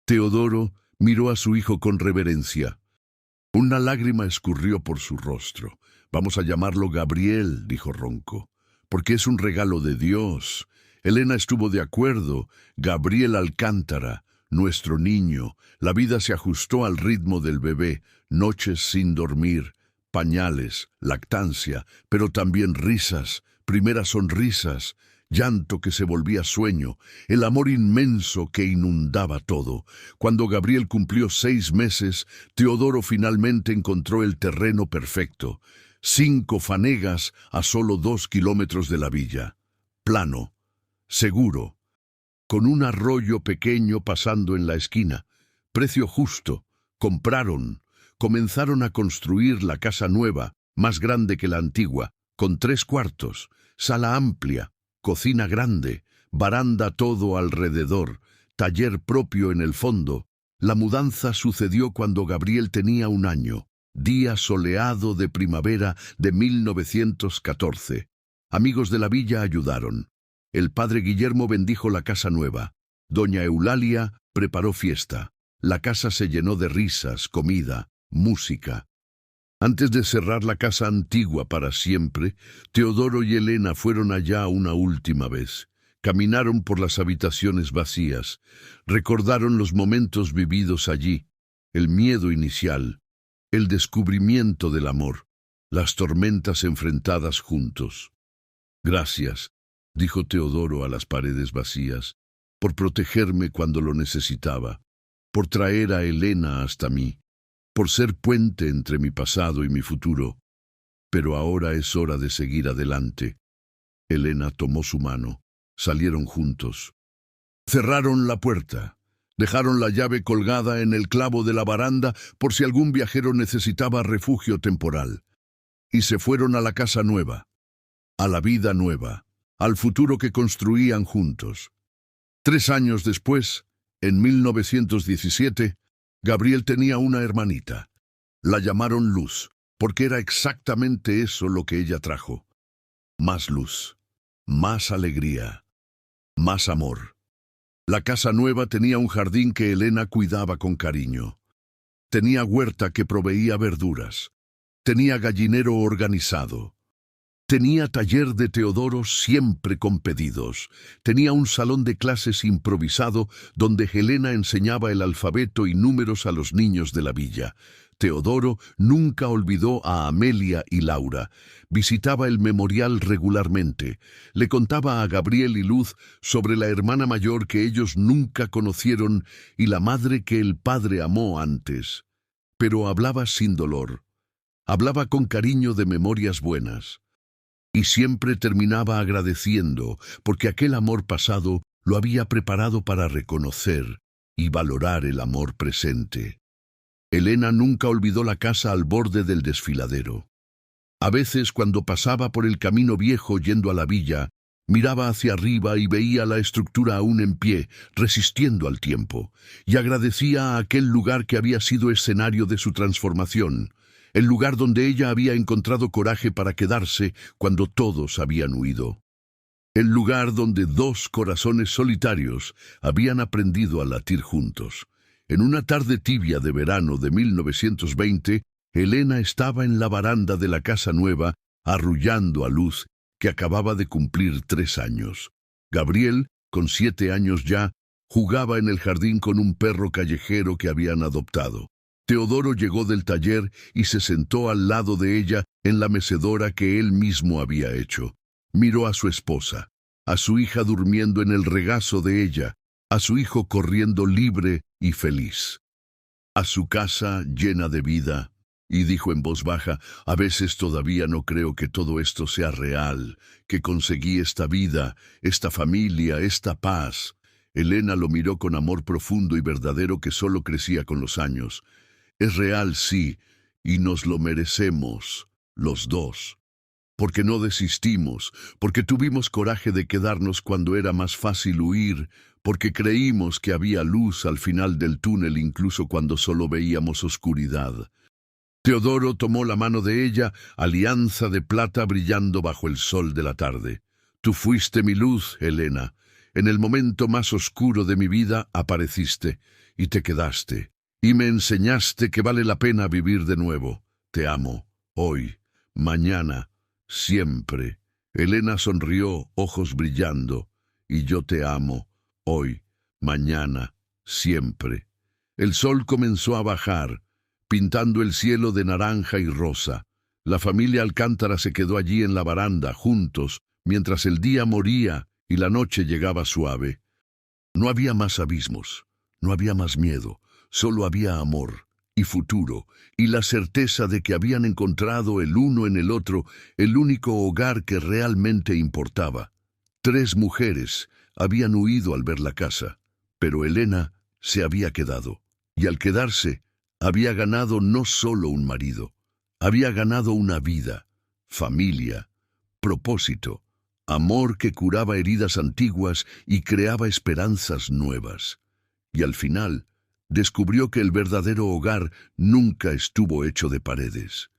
Teodoro miró a su hijo con reverencia. Una lágrima escurrió por su rostro. «Vamos a llamarlo Gabriel», dijo ronco, «porque es un regalo de Dios». Elena estuvo de acuerdo. Gabriel Alcántara, nuestro niño. La vida se ajustó al ritmo del bebé. Noches sin dormir, pañales, lactancia, pero también risas, primeras sonrisas, llanto que se volvía sueño, el amor inmenso que inundaba todo. Cuando Gabriel cumplió 6 meses, Teodoro finalmente encontró el terreno perfecto. 5 fanegas a solo 2 kilómetros de la villa. Plano, seguro, con un arroyo pequeño pasando en la esquina. Precio justo. Compraron. Comenzaron a construir la casa nueva, más grande que la antigua, con 3 cuartos, sala amplia, cocina grande, baranda todo alrededor, taller propio en el fondo. La mudanza sucedió cuando Gabriel tenía 1 año, día soleado de primavera de 1914. Amigos de la villa ayudaron. El padre Guillermo bendijo la casa nueva. Doña Eulalia preparó fiesta. La casa se llenó de risas, comida, música. Antes de cerrar la casa antigua para siempre, Teodoro y Elena fueron allá una última vez. Caminaron por las habitaciones vacías, recordaron los momentos vividos allí, el miedo inicial, el descubrimiento del amor, las tormentas enfrentadas juntos. Gracias, dijo Teodoro a las paredes vacías, por protegerme cuando lo necesitaba, por traer a Elena hasta mí, por ser puente entre mi pasado y mi futuro. Pero ahora es hora de seguir adelante. Elena tomó su mano. Salieron juntos. Cerraron la puerta. Dejaron la llave colgada en el clavo de la baranda por si algún viajero necesitaba refugio temporal. Y se fueron a la casa nueva, a la vida nueva, al futuro que construían juntos. 3 años después, en 1917, Gabriel tenía una hermanita. La llamaron Luz, porque era exactamente eso lo que ella trajo. Más luz, más alegría, más amor. La casa nueva tenía un jardín que Elena cuidaba con cariño. Tenía huerta que proveía verduras. Tenía gallinero organizado. Tenía taller de Teodoro siempre con pedidos. Tenía un salón de clases improvisado donde Helena enseñaba el alfabeto y números a los niños de la villa. Teodoro nunca olvidó a Amelia y Laura. Visitaba el memorial regularmente. Le contaba a Gabriel y Luz sobre la hermana mayor que ellos nunca conocieron y la madre que el padre amó antes. Pero hablaba sin dolor. Hablaba con cariño de memorias buenas. Y siempre terminaba agradeciendo, porque aquel amor pasado lo había preparado para reconocer y valorar el amor presente. Elena nunca olvidó la casa al borde del desfiladero. A veces, cuando pasaba por el camino viejo yendo a la villa, miraba hacia arriba y veía la estructura aún en pie, resistiendo al tiempo, y agradecía a aquel lugar que había sido escenario de su transformación, el lugar donde ella había encontrado coraje para quedarse cuando todos habían huido. El lugar donde 2 corazones solitarios habían aprendido a latir juntos. En una tarde tibia de verano de 1920, Elena estaba en la baranda de la casa nueva, arrullando a Luz, que acababa de cumplir 3 años. Gabriel, con 7 años ya, jugaba en el jardín con un perro callejero que habían adoptado. Teodoro llegó del taller y se sentó al lado de ella en la mecedora que él mismo había hecho. Miró a su esposa, a su hija durmiendo en el regazo de ella, a su hijo corriendo libre y feliz, a su casa llena de vida, y dijo en voz baja: «A veces todavía no creo que todo esto sea real, que conseguí esta vida, esta familia, esta paz». Elena lo miró con amor profundo y verdadero que solo crecía con los años. «Es real, sí, y nos lo merecemos, los dos. Porque no desistimos, porque tuvimos coraje de quedarnos cuando era más fácil huir, porque creímos que había luz al final del túnel incluso cuando solo veíamos oscuridad». Teodoro tomó la mano de ella, alianza de plata brillando bajo el sol de la tarde. «Tú fuiste mi luz, Elena. En el momento más oscuro de mi vida apareciste, y te quedaste. Y me enseñaste que vale la pena vivir de nuevo. Te amo, hoy, mañana, siempre». Elena sonrió, ojos brillando. «Y yo te amo, hoy, mañana, siempre». El sol comenzó a bajar, pintando el cielo de naranja y rosa. La familia Alcántara se quedó allí en la baranda, juntos, mientras el día moría y la noche llegaba suave. No había más abismos, no había más miedo. Solo había amor y futuro, y la certeza de que habían encontrado el uno en el otro el único hogar que realmente importaba. 3 mujeres habían huido al ver la casa, pero Elena se había quedado, y al quedarse, había ganado no solo un marido, había ganado una vida, familia, propósito, amor que curaba heridas antiguas y creaba esperanzas nuevas. Y al final, descubrió que el verdadero hogar nunca estuvo hecho de paredes.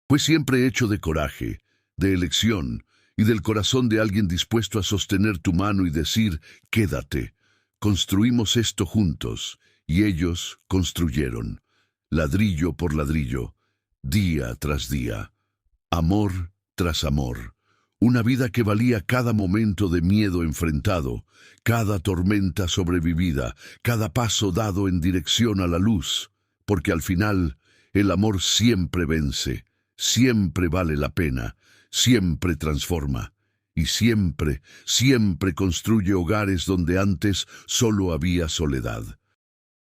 Fue siempre hecho de coraje, de elección y del corazón de alguien dispuesto a sostener tu mano y decir: «Quédate, construimos esto juntos». Y ellos construyeron, ladrillo por ladrillo, día tras día, amor tras amor, Una vida que valía cada momento de miedo enfrentado, cada tormenta sobrevivida, cada paso dado en dirección a la luz, porque al final el amor siempre vence, siempre vale la pena, siempre transforma y siempre, siempre construye hogares donde antes solo había soledad.